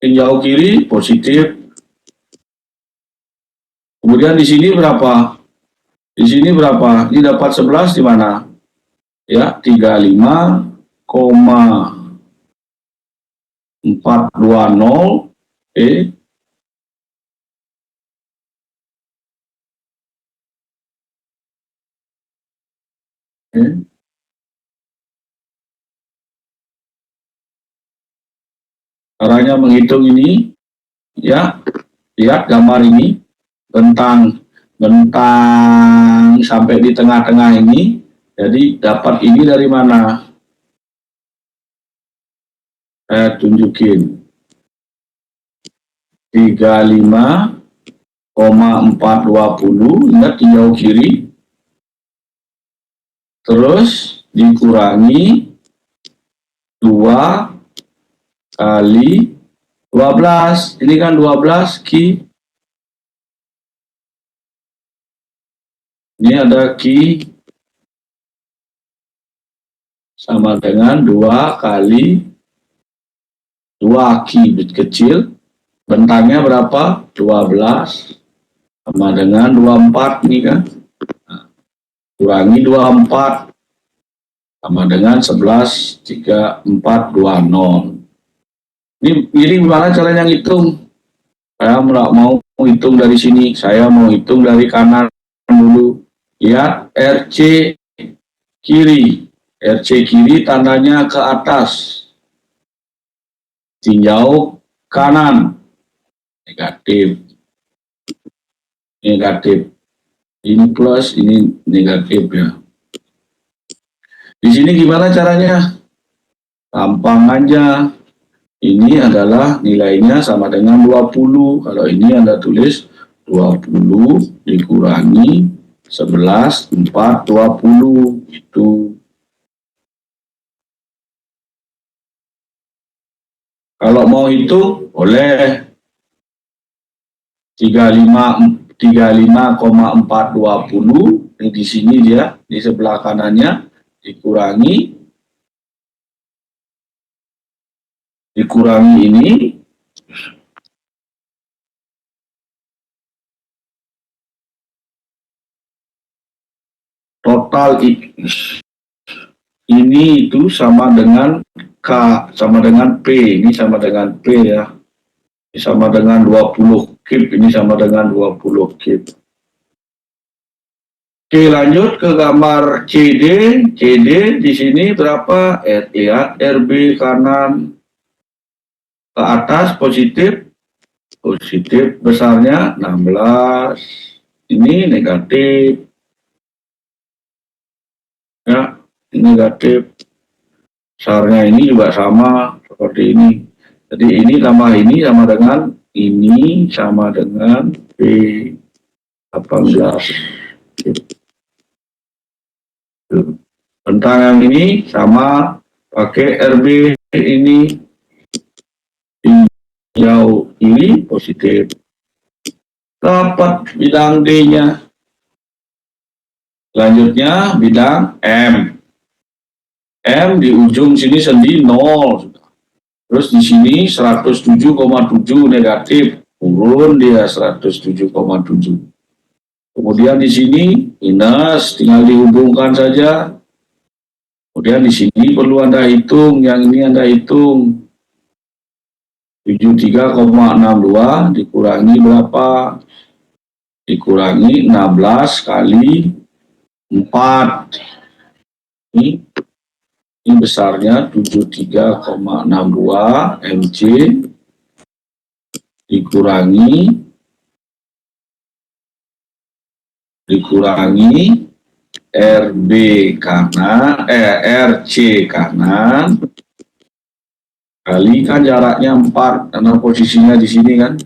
tinjau kiri positif. Kemudian di sini berapa? Di sini berapa? Ini dapat 11 di mana? Ya, 35,420 Caranya menghitung ini, ya, lihat gambar ini, bentang sampai di tengah-tengah ini, jadi dapat ini dari mana? Saya tunjukin, 35,420, lihat tinjau kiri, terus dikurangi 2 kali 12, ini kan 12 Ki, ini ada Ki sama dengan 2 kali 2 Ki kecil, bentangnya berapa? 12 sama dengan 24 nih kan, nah, kurangi 24 sama dengan 11,3420. Ini gimana caranya ngitung? Saya mau hitung dari sini, saya mau hitung dari kanan dulu. Lihat RC kiri, tandanya ke atas, tinjau kanan negatif, ini plus, ini negatif ya. Di sini gimana caranya? Gampang aja. Ini adalah nilainya sama dengan 20. Kalau ini Anda tulis 20 dikurangi 11,420 itu. Kalau mau hitung boleh 35,420, ini di sini dia di sebelah kanannya dikurangi ini, total ini itu sama dengan K, sama dengan P, ini sama dengan P ya, ini sama dengan 20 kip, ini sama dengan 20 kip. Oke, lanjut ke gambar CD. Di sini berapa? Lihat RB kanan ke atas positif besarnya 16, ini negatif ya, ini negatif, besarnya ini juga sama seperti ini. Jadi ini tambah ini sama dengan ini sama dengan P 18. Tentang yang ini sama pakai RB ini hijau ini positif. Dapat bidang D-nya. Selanjutnya bidang M. M di ujung sini sendi 0. Terus di sini 107,7 negatif. Turun dia 107,7. Kemudian di sini minus, tinggal dihubungkan saja. Kemudian di sini perlu Anda hitung, yang ini Anda hitung. 73,62 dikurangi berapa? Dikurangi 16 kali 4. Ini besarnya 73,62 mc dikurangi RB kanan, RC kanan, kali kan jaraknya 4, karena posisinya di sini kan.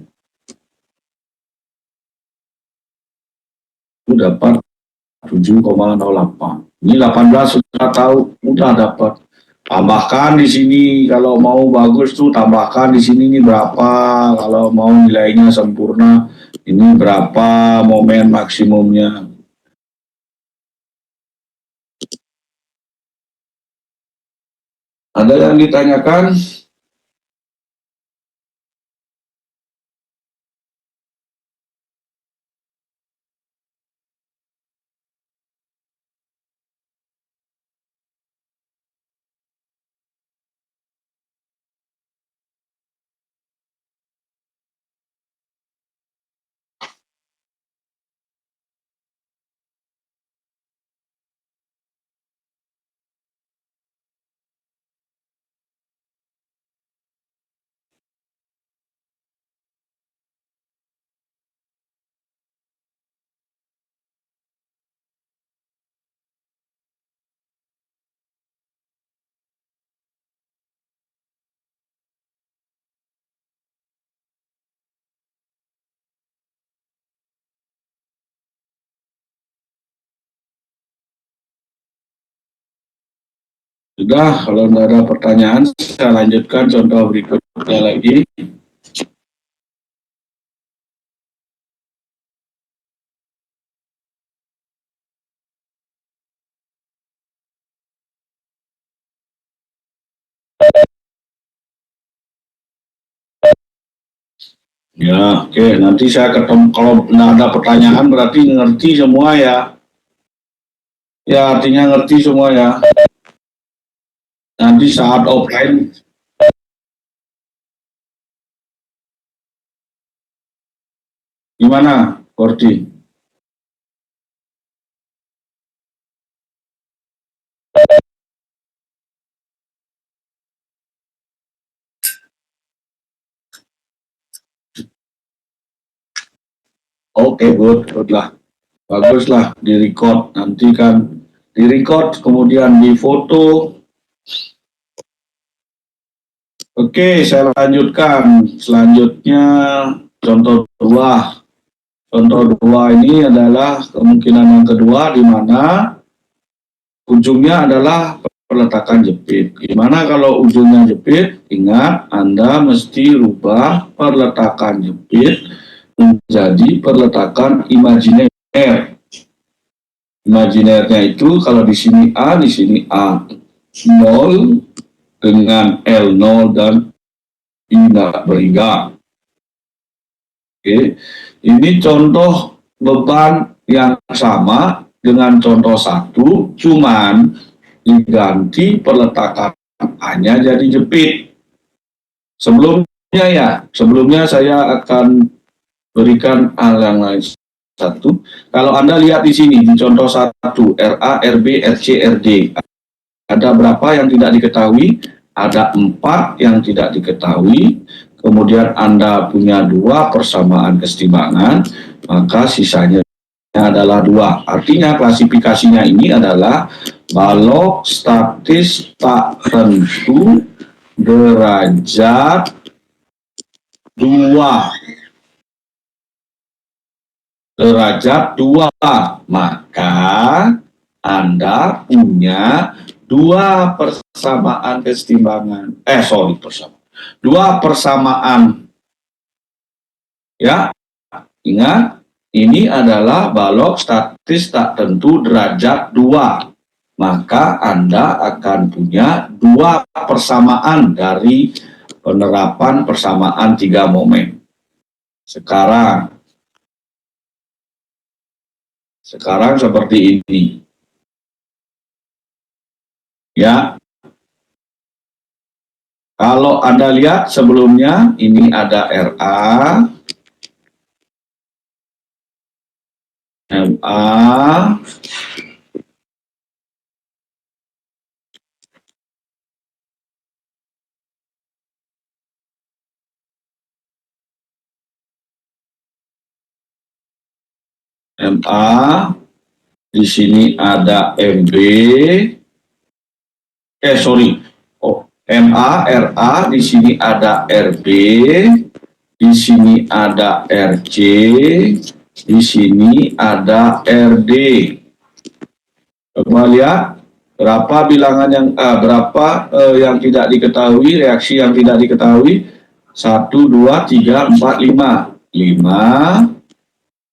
Itu dapat 7,08. Ini 18 sudah tahu, udah dapat. Tambahkan di sini kalau mau bagus tuh tambahkan di sini ini berapa, kalau mau nilainya sempurna ini berapa momen maksimumnya. Ada yang ditanyakan? Sudah, kalau tidak ada pertanyaan, saya lanjutkan contoh berikutnya lagi. Ya, oke. Nanti saya ketemu, kalau tidak ada pertanyaan berarti ngerti semua ya. Ya, artinya ngerti semua ya. Nanti saat offline, gimana, Korti? Oke, good lah. Baguslah di-record. Nanti kan di-record, kemudian di-foto. Oke, saya lanjutkan. Selanjutnya, contoh 2. Contoh 2 ini adalah kemungkinan yang kedua, di mana ujungnya adalah peletakan jepit. Gimana kalau ujungnya jepit? Ingat, Anda mesti rubah peletakan jepit menjadi peletakan imajiner. Imajinernya itu kalau di sini A, di sini A. 0 dengan L0 dan tidak beriga. Oke, ini contoh beban yang sama dengan contoh 1, cuman diganti peletakan A-nya jadi jepit. Sebelumnya saya akan berikan hal yang lain. Satu, kalau Anda lihat di sini di contoh 1, RA, RB, RC, RD, ada berapa yang tidak diketahui? Ada 4 yang tidak diketahui. Kemudian Anda punya 2 persamaan kesetimbangan, maka sisanya adalah 2. Artinya klasifikasinya ini adalah balok statis tak tentu derajat 2. derajat 2. Maka Anda punya dua persamaan kesetimbangan. Dua persamaan. Ya, ingat, ini adalah balok statis tak tentu derajat 2. Maka Anda akan punya dua persamaan dari penerapan persamaan 3 momen. Sekarang seperti ini. Ya. Kalau Anda lihat sebelumnya, ini ada RA, MA, di sini ada MB, MA, RA, di sini ada RB, di sini ada RC, di sini ada RD. Coba lihat berapa bilangan yang tidak diketahui, reaksi yang tidak diketahui. 1, 2, 3, 4, 5. 5.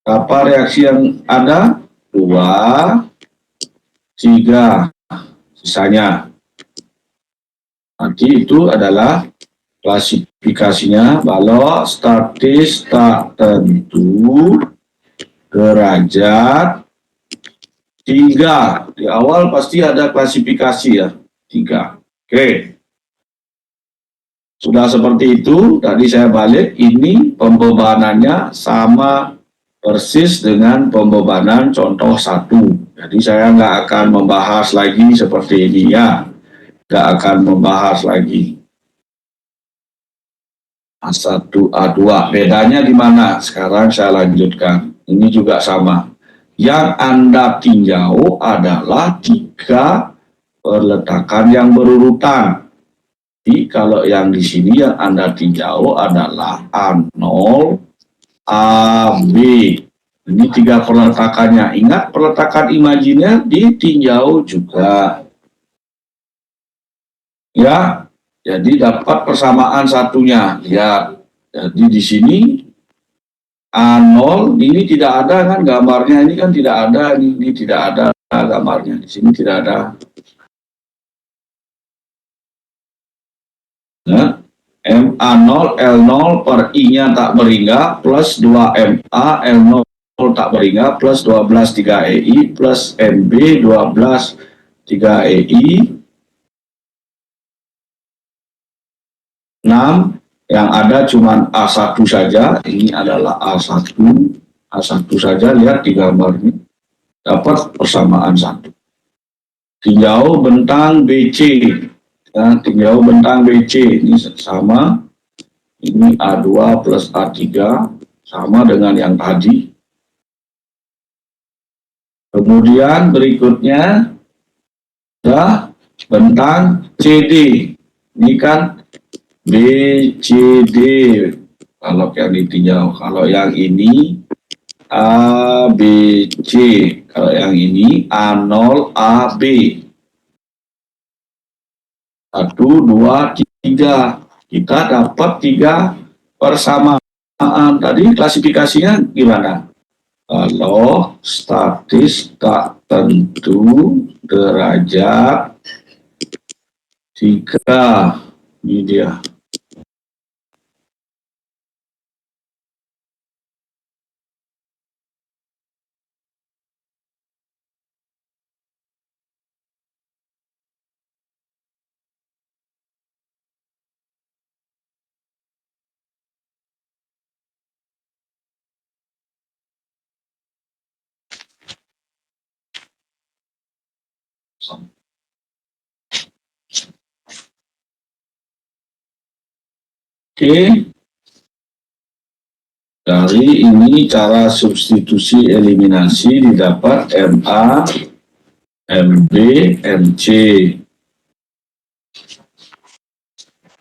Berapa reaksi yang ada? 2, 3. Sisanya. Nanti itu adalah klasifikasinya balok statis tak tentu derajat 3. Di awal pasti ada klasifikasi ya, 3. Oke. Sudah seperti itu, tadi saya balik, ini pembebanannya sama persis dengan pembebanan contoh 1. Jadi saya nggak akan membahas lagi seperti ini ya. Nggak akan membahas lagi. A1, A2, bedanya di mana? Sekarang saya lanjutkan. Ini juga sama. Yang Anda tinjau adalah 3 perletakan yang berurutan. Jadi kalau yang di sini yang Anda tinjau adalah A0, AB. Ini 3 peletakannya. Ingat, peletakan imajiner ditinjau juga. Ya, jadi dapat persamaan satunya. Lihat, jadi di sini A0 ini tidak ada kan gambarnya, ini kan tidak ada, ini tidak ada gambarnya, di sini tidak ada. Nah, MA0 L0 per I-nya tak berhingga plus 2MA L0 tak berhingga plus 12 3EI plus MB 12 3EI 6. Yang ada cuma A1 saja, ini adalah A1 saja, lihat di gambar ini, dapat persamaan 1. Tinjau bentang BC, ya, tinjau bentang BC, ini sama, ini A2 plus A3, sama dengan yang tadi. Kemudian berikutnya, ada bentang CD, ini kan BCD kalau yang ditinjau, kalau yang ini ABC, kalau yang ini A0 AB. 1, 2, 3. Kita dapat 3 persamaan. Tadi klasifikasinya gimana? Kalau statis tak tentu derajat 3. Ini dia. Oke, dari ini cara substitusi eliminasi didapat MA, MB, MC.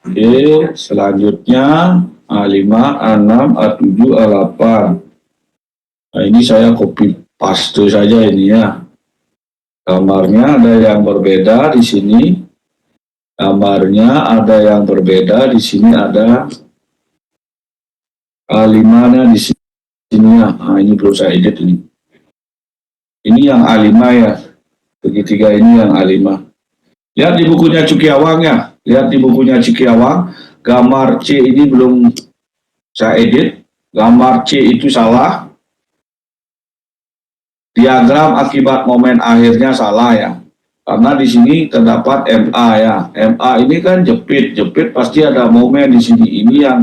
Oke, selanjutnya A5, A6, A7, A8. Nah, ini saya copy paste saja ini ya. Gambarnya ada yang berbeda di sini. Gambarnya ada yang berbeda di sini, ada A5-nya di sini ya. Nah, ini perlu saya edit ini. Ini yang A5 ya. Segitiga ini yang A5. Lihat di bukunya Cukiawang ya. Lihat di bukunya Cukiawang. Gambar C ini belum saya edit. Gambar C itu salah. Diagram akibat momen akhirnya salah ya. Karena di sini terdapat MA ya. MA ini kan jepit. Jepit pasti ada momen di sini. Ini yang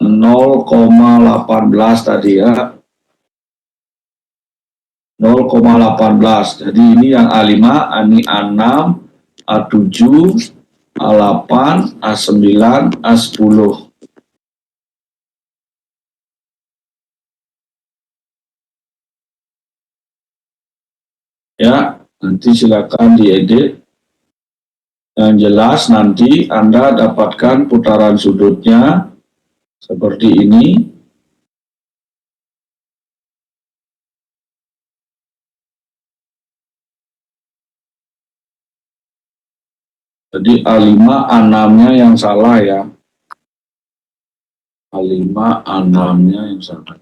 0,18 tadi ya. 0,18. Jadi ini yang A5, ini A6, A7, A8, A9, A10. Ya, nanti silakan diedit. Yang jelas nanti Anda dapatkan putaran sudutnya seperti ini. Jadi A5, A6-nya yang salah ya. A5, A6-nya yang salah.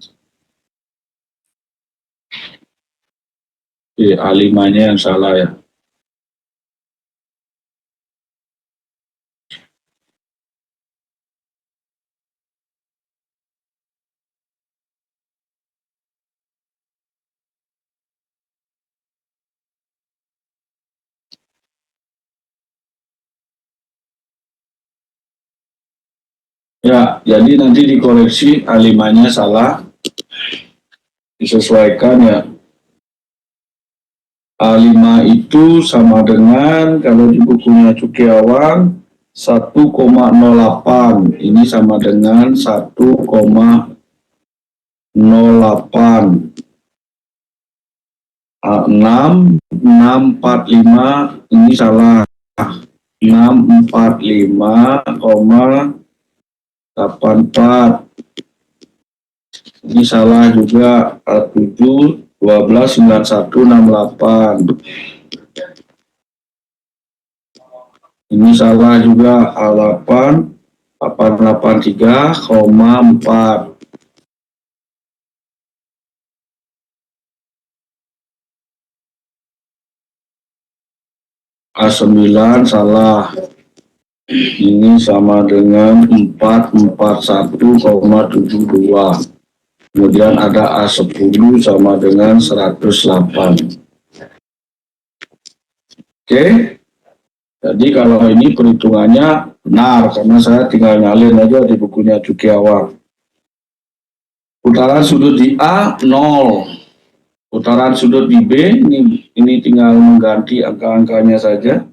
Oke, A5-nya yang salah ya. Ya, jadi nanti dikoreksi A5-nya salah, disesuaikan ya. A5 itu sama dengan, kalau di bukunya Cukiawang, 1,08. Ini sama dengan 1,08. A6, 645, ini salah. 645,84. Ini salah juga. A7, 12, 91, 68. Ini salah juga. A8, 883,4. A9 salah. Ini sama dengan 441,72. Kemudian ada A10 sama dengan 108. Oke. Jadi kalau ini perhitungannya benar, karena saya tinggal nyalin aja di bukunya Cukiawang. Putaran sudut di A 0. Putaran sudut di B, ini tinggal mengganti angka-angkanya saja.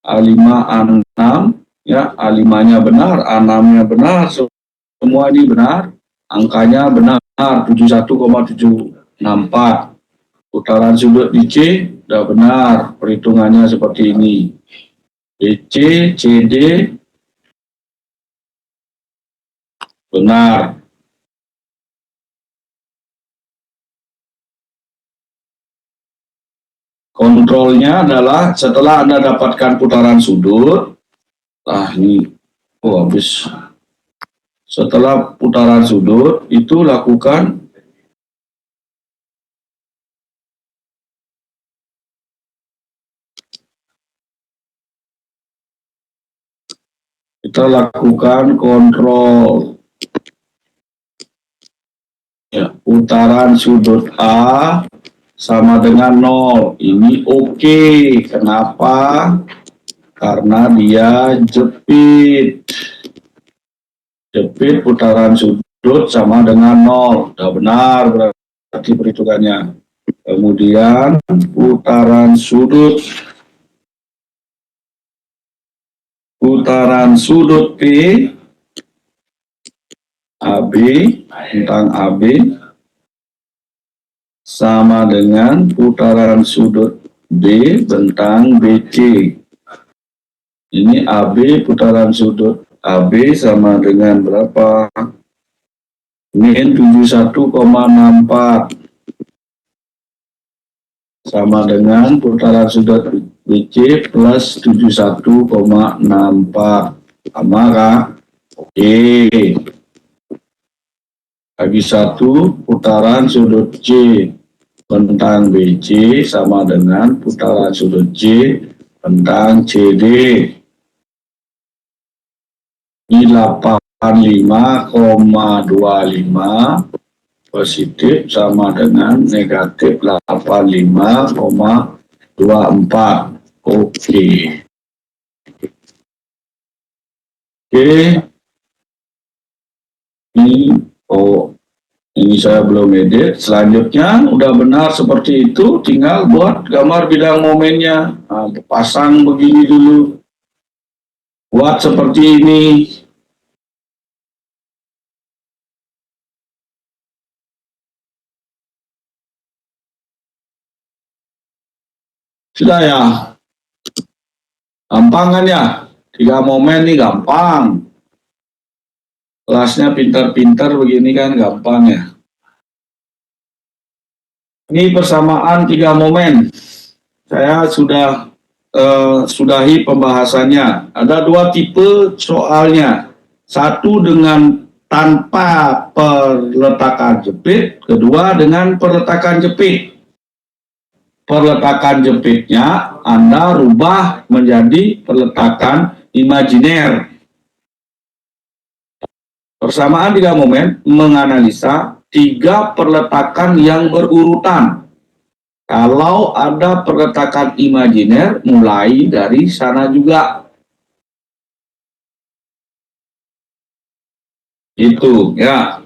A5, A6, ya, A5-nya benar, A6-nya benar, semua ini benar. Angkanya benar, 71,764. Putaran sudut di C sudah benar, perhitungannya seperti ini. BC, CD benar. Kontrolnya adalah setelah Anda dapatkan putaran sudut, ini, habis. Setelah putaran sudut, itu lakukan kontrol. Ya, putaran sudut A sama dengan 0. Ini oke. Kenapa? Karena dia jepit. Jepit putaran sudut sama dengan 0. Sudah benar berarti perhitungannya. Kemudian putaran sudut. Putaran sudut P AB tentang AB sama dengan putaran sudut B bentang BC. Ini AB, putaran sudut AB sama dengan berapa? min 71,64 sama dengan putaran sudut BC plus 71,64 sama kah? Oke. Bagi 1 putaran sudut C bentang BC sama dengan putaran sudut C bentang CD. Ini 85,25 positif sama dengan negatif 85,24. Oke. Oke. Ini saya belum edit. Selanjutnya udah benar seperti itu, tinggal buat gambar bidang momennya. Nah, pasang begini dulu. Buat seperti ini. Sudah ya? Gampang kan ya? 3 momen nih gampang. Kelasnya pintar-pintar begini kan gampang ya. Ini persamaan 3 momen. Saya sudah sudahi pembahasannya. Ada 2 tipe soalnya. Satu dengan tanpa perletakan jepit, kedua dengan perletakan jepit. Perletakan jepitnya Anda rubah menjadi perletakan imajiner. Persamaan 3 momen menganalisa 3 perletakan yang berurutan. Kalau ada perletakan imajiner, mulai dari sana juga. Itu ya.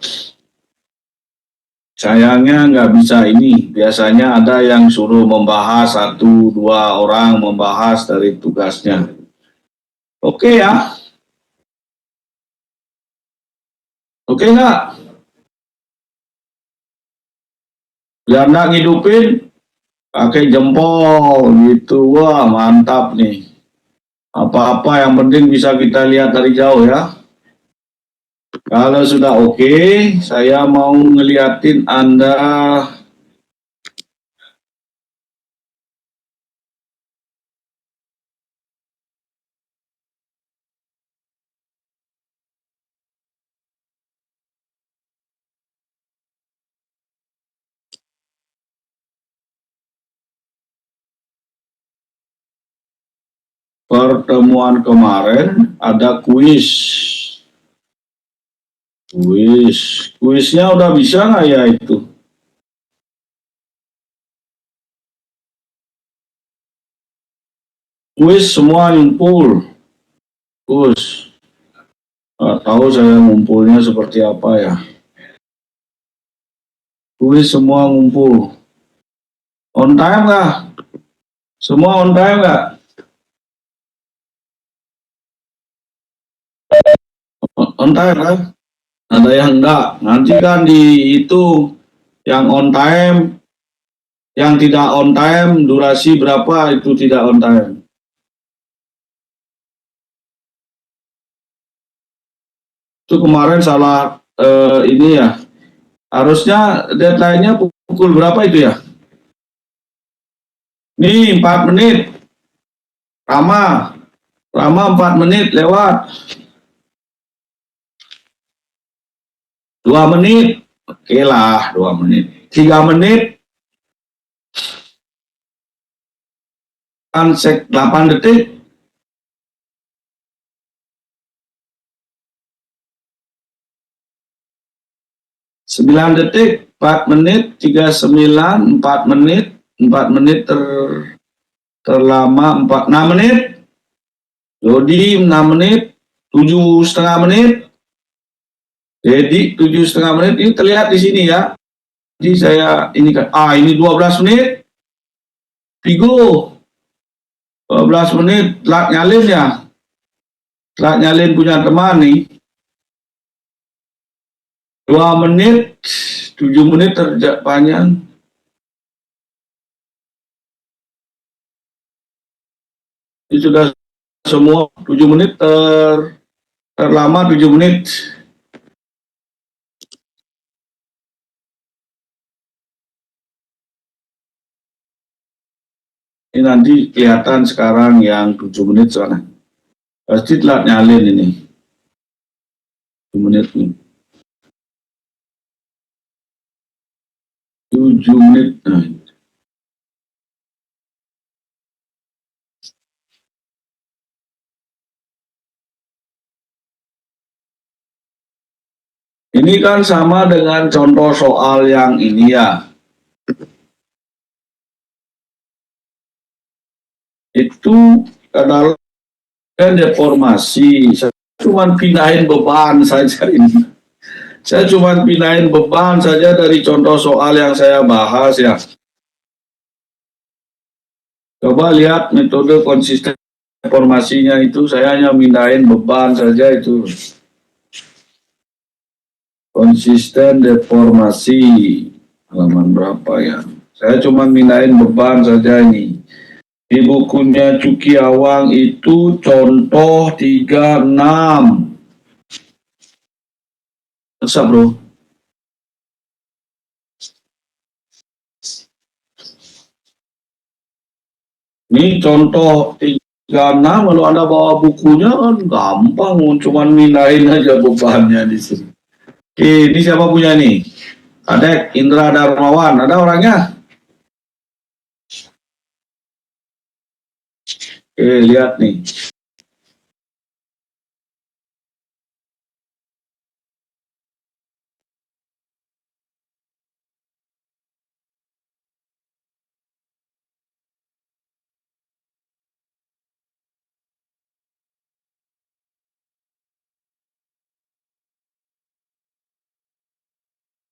Sayangnya nggak bisa ini. Biasanya ada yang suruh membahas 1-2 orang membahas dari tugasnya. Oke ya. Oke nggak? Biar nggak ngidupin, pakai jempol gitu. Wah mantap nih. Apa-apa yang penting bisa kita lihat dari jauh ya. Kalau sudah oke, saya mau ngeliatin Anda pertemuan kemarin ada kuis. Kuisnya udah bisa nggak ya itu? Kuis semua ngumpul. Kuis. Nggak tahu saya ngumpulnya seperti apa ya. Kuis semua ngumpul. On time nggak? Semua on time nggak? On time kan? Ada yang enggak. Nanti kan di itu yang on time, yang tidak on time, durasi berapa itu tidak on time. Itu kemarin salah ini ya. Harusnya deadline-nya pukul berapa itu ya? Nih 4 menit. Lama 4 menit lewat. 2 menit. Oke lah 2 menit. 3 menit. Kan 8 detik. 9 detik, 4 menit, 39, 4 menit, 4 menit terlama 6 menit. Jody 6 menit, 7,5 menit. Jadi 7,5 menit ini terlihat di sini ya. Jadi saya ini kan, ini 12 menit. Vigo 12 menit, telat nyalin ya. Telat nyalin punya teman nih. 2 menit, 7 menit panjang. Ini sudah semua 7 menit terlama 7 menit. Ini nanti kelihatan sekarang yang 7 menit sana. Pasti telat nyalin ini. 7 menit nih. 7 menit. Nah. Ini kan sama dengan contoh soal yang ini ya. Itu adalah deformasi. Saya cuma pindahin beban saja ini. Saya cuma pindahin beban saja dari contoh soal yang saya bahas ya. Coba lihat metode konsisten deformasinya itu, saya hanya pindahin beban saja itu. Konsisten deformasi halaman berapa ya? Saya cuma pindahin beban saja ini. Di bukunya Cukiawang itu contoh 36. Bisa bro. Ini contoh 36, kalau Anda bawa bukunya kan gampang, cuma mindahin aja bebannya di sini. Oke, ini siapa punya nih? Kadek Indra Darmawan, ada orangnya? Oke, lihat nih.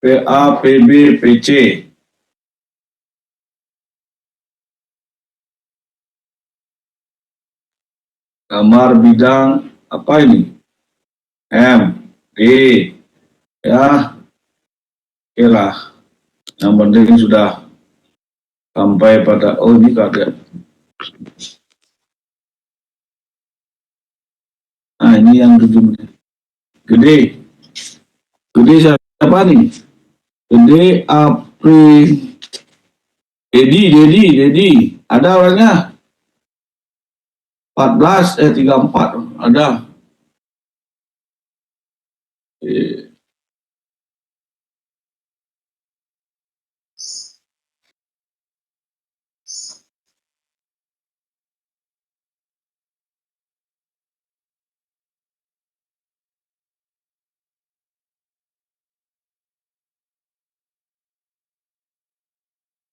PA, PB, PC. Gambar bidang apa ini? M, D, ya, oke lah. Yang penting sudah sampai pada, oh ini kaget. Nah ini yang 7 menit. Gede. Gede siapa nih? Gede Apri. Dedi. Ada orangnya? 34 ada.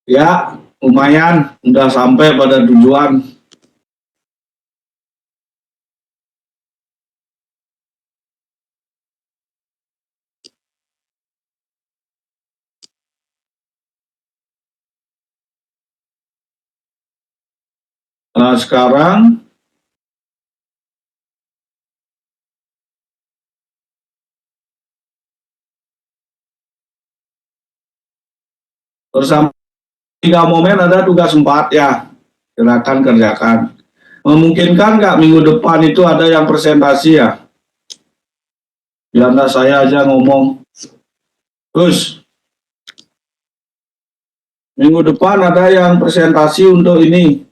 Ya, lumayan, udah sampai pada tujuan. Nah, sekarang bersama 3 momen ada tugas 4 ya. Silakan kerjakan. Memungkinkan nggak minggu depan itu ada yang presentasi ya? Biar nggak saya aja ngomong. Terus, minggu depan ada yang presentasi untuk ini.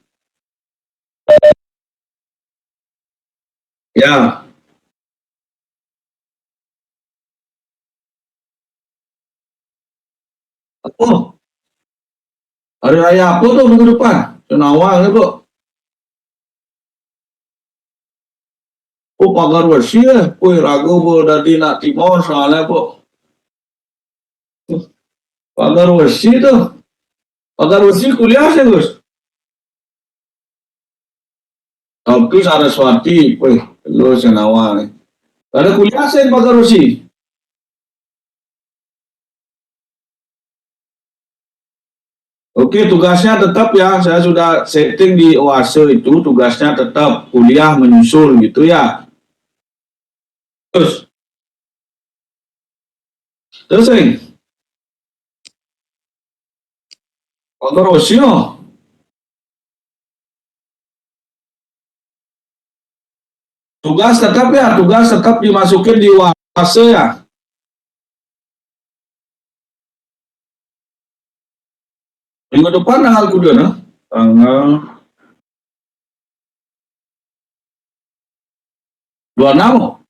Ya. Oh, hari raya apa tuh minggu depan? Senawang itu. Oh, pagar bersih ya. Wih, ragu bu dari nak timur soalnya bu. Pagar bersih tuh. Pagar bersih kuliah sih Gus. Tapi Saraswati, wih, lu Senawang. Ada kuliah sih pagar bersih. Oke, tugasnya tetap ya, saya sudah setting di OASE itu, tugasnya tetap kuliah menyusul gitu ya. Terus, terus terus ya, tugas tetap dimasukin di OASE ya. Minggu depan tanggal kudu, no? Tanggal 26.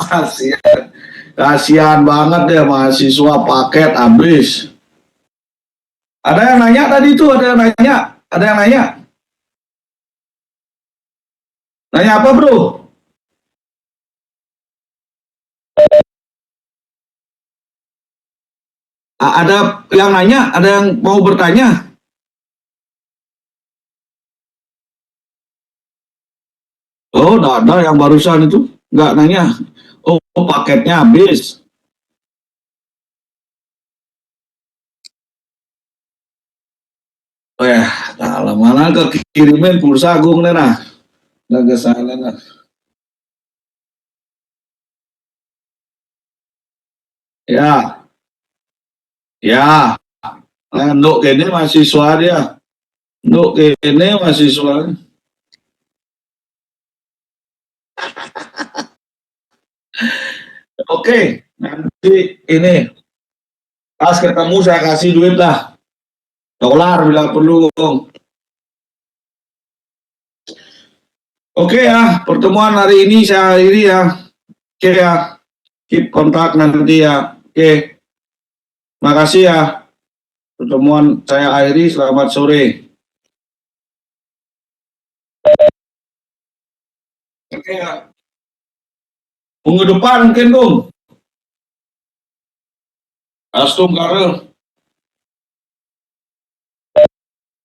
Kasihan, kasihan banget deh mahasiswa paket habis. Ada yang nanya tadi tuh, ada yang nanya, ada yang nanya. Nanya apa bro? Ada yang nanya, ada yang mau bertanya? Oh, nggak ada yang barusan itu, nggak nanya. Oh, paketnya habis. Wah, nah, mana kirimin pulsa agung nih nah. Nggak ke sana nah. Ya, ya. Nah, nduk kene mahasiswa dia. Nduk kene mahasiswa. Oke, nanti ini pas ketemu saya kasih duit lah. Dolar bila perlu. Oke ya, pertemuan hari ini saya akhiri ya. Oke ya, keep kontak nanti ya. Oke, makasih ya. Pertemuan saya akhiri, selamat sore. Oke ya. Minggu depan mungkin dong. Astum Karel.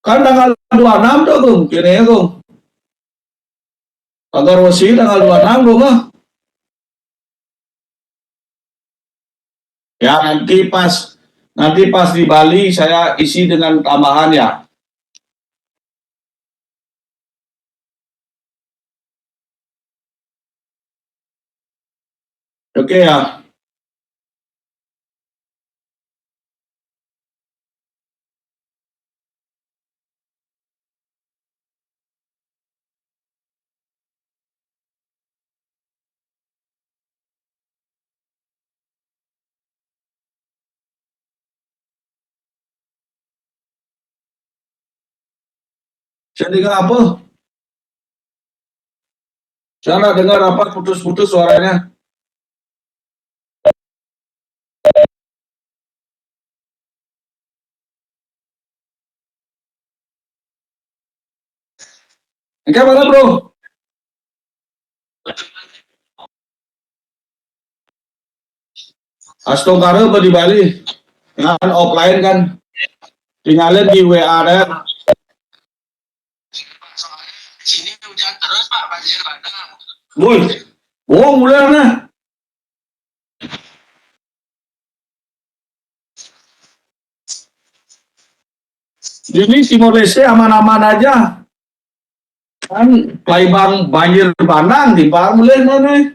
Kan tanggal 26 tuh Gung, kini ya Gung. Agar wasi tanggal 26 Gung ah. Ya nanti pas di Bali saya isi dengan tambahan ya. Oke ya. Saya dengar apa? Saya nggak dengar apa putus-putus suaranya. Oke mana bro? Astung Karel apa di Bali? Kan offline kan. Tinggalin di WA deh. Sini hujan terus Pak, banjir bandang. Woi, Oh, mulai na. Jadi Timor Leste aman-aman aja. Kan Palembang banjir bandang di Bang mulai mana?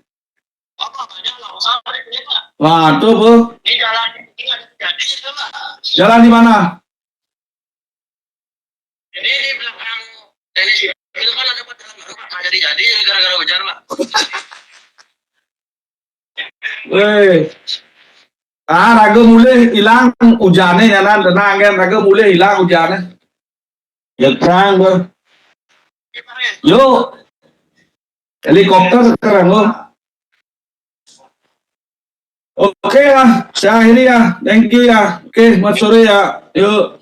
Wah, tuh bu. Jalan di mana? Ini di belakang tenis itu kan ada pacaran baru Pak. Jadi gara-gara hujan Pak. Weh. Raga mulai hilang hujannya ya nan tenang kan raga mulai hilang hujannya. Ya terang bu. Yuk helikopter sekarang bu. Oke lah, saya akhiri ya. Thank you ya. Oke, selamat sore ya. Yuk.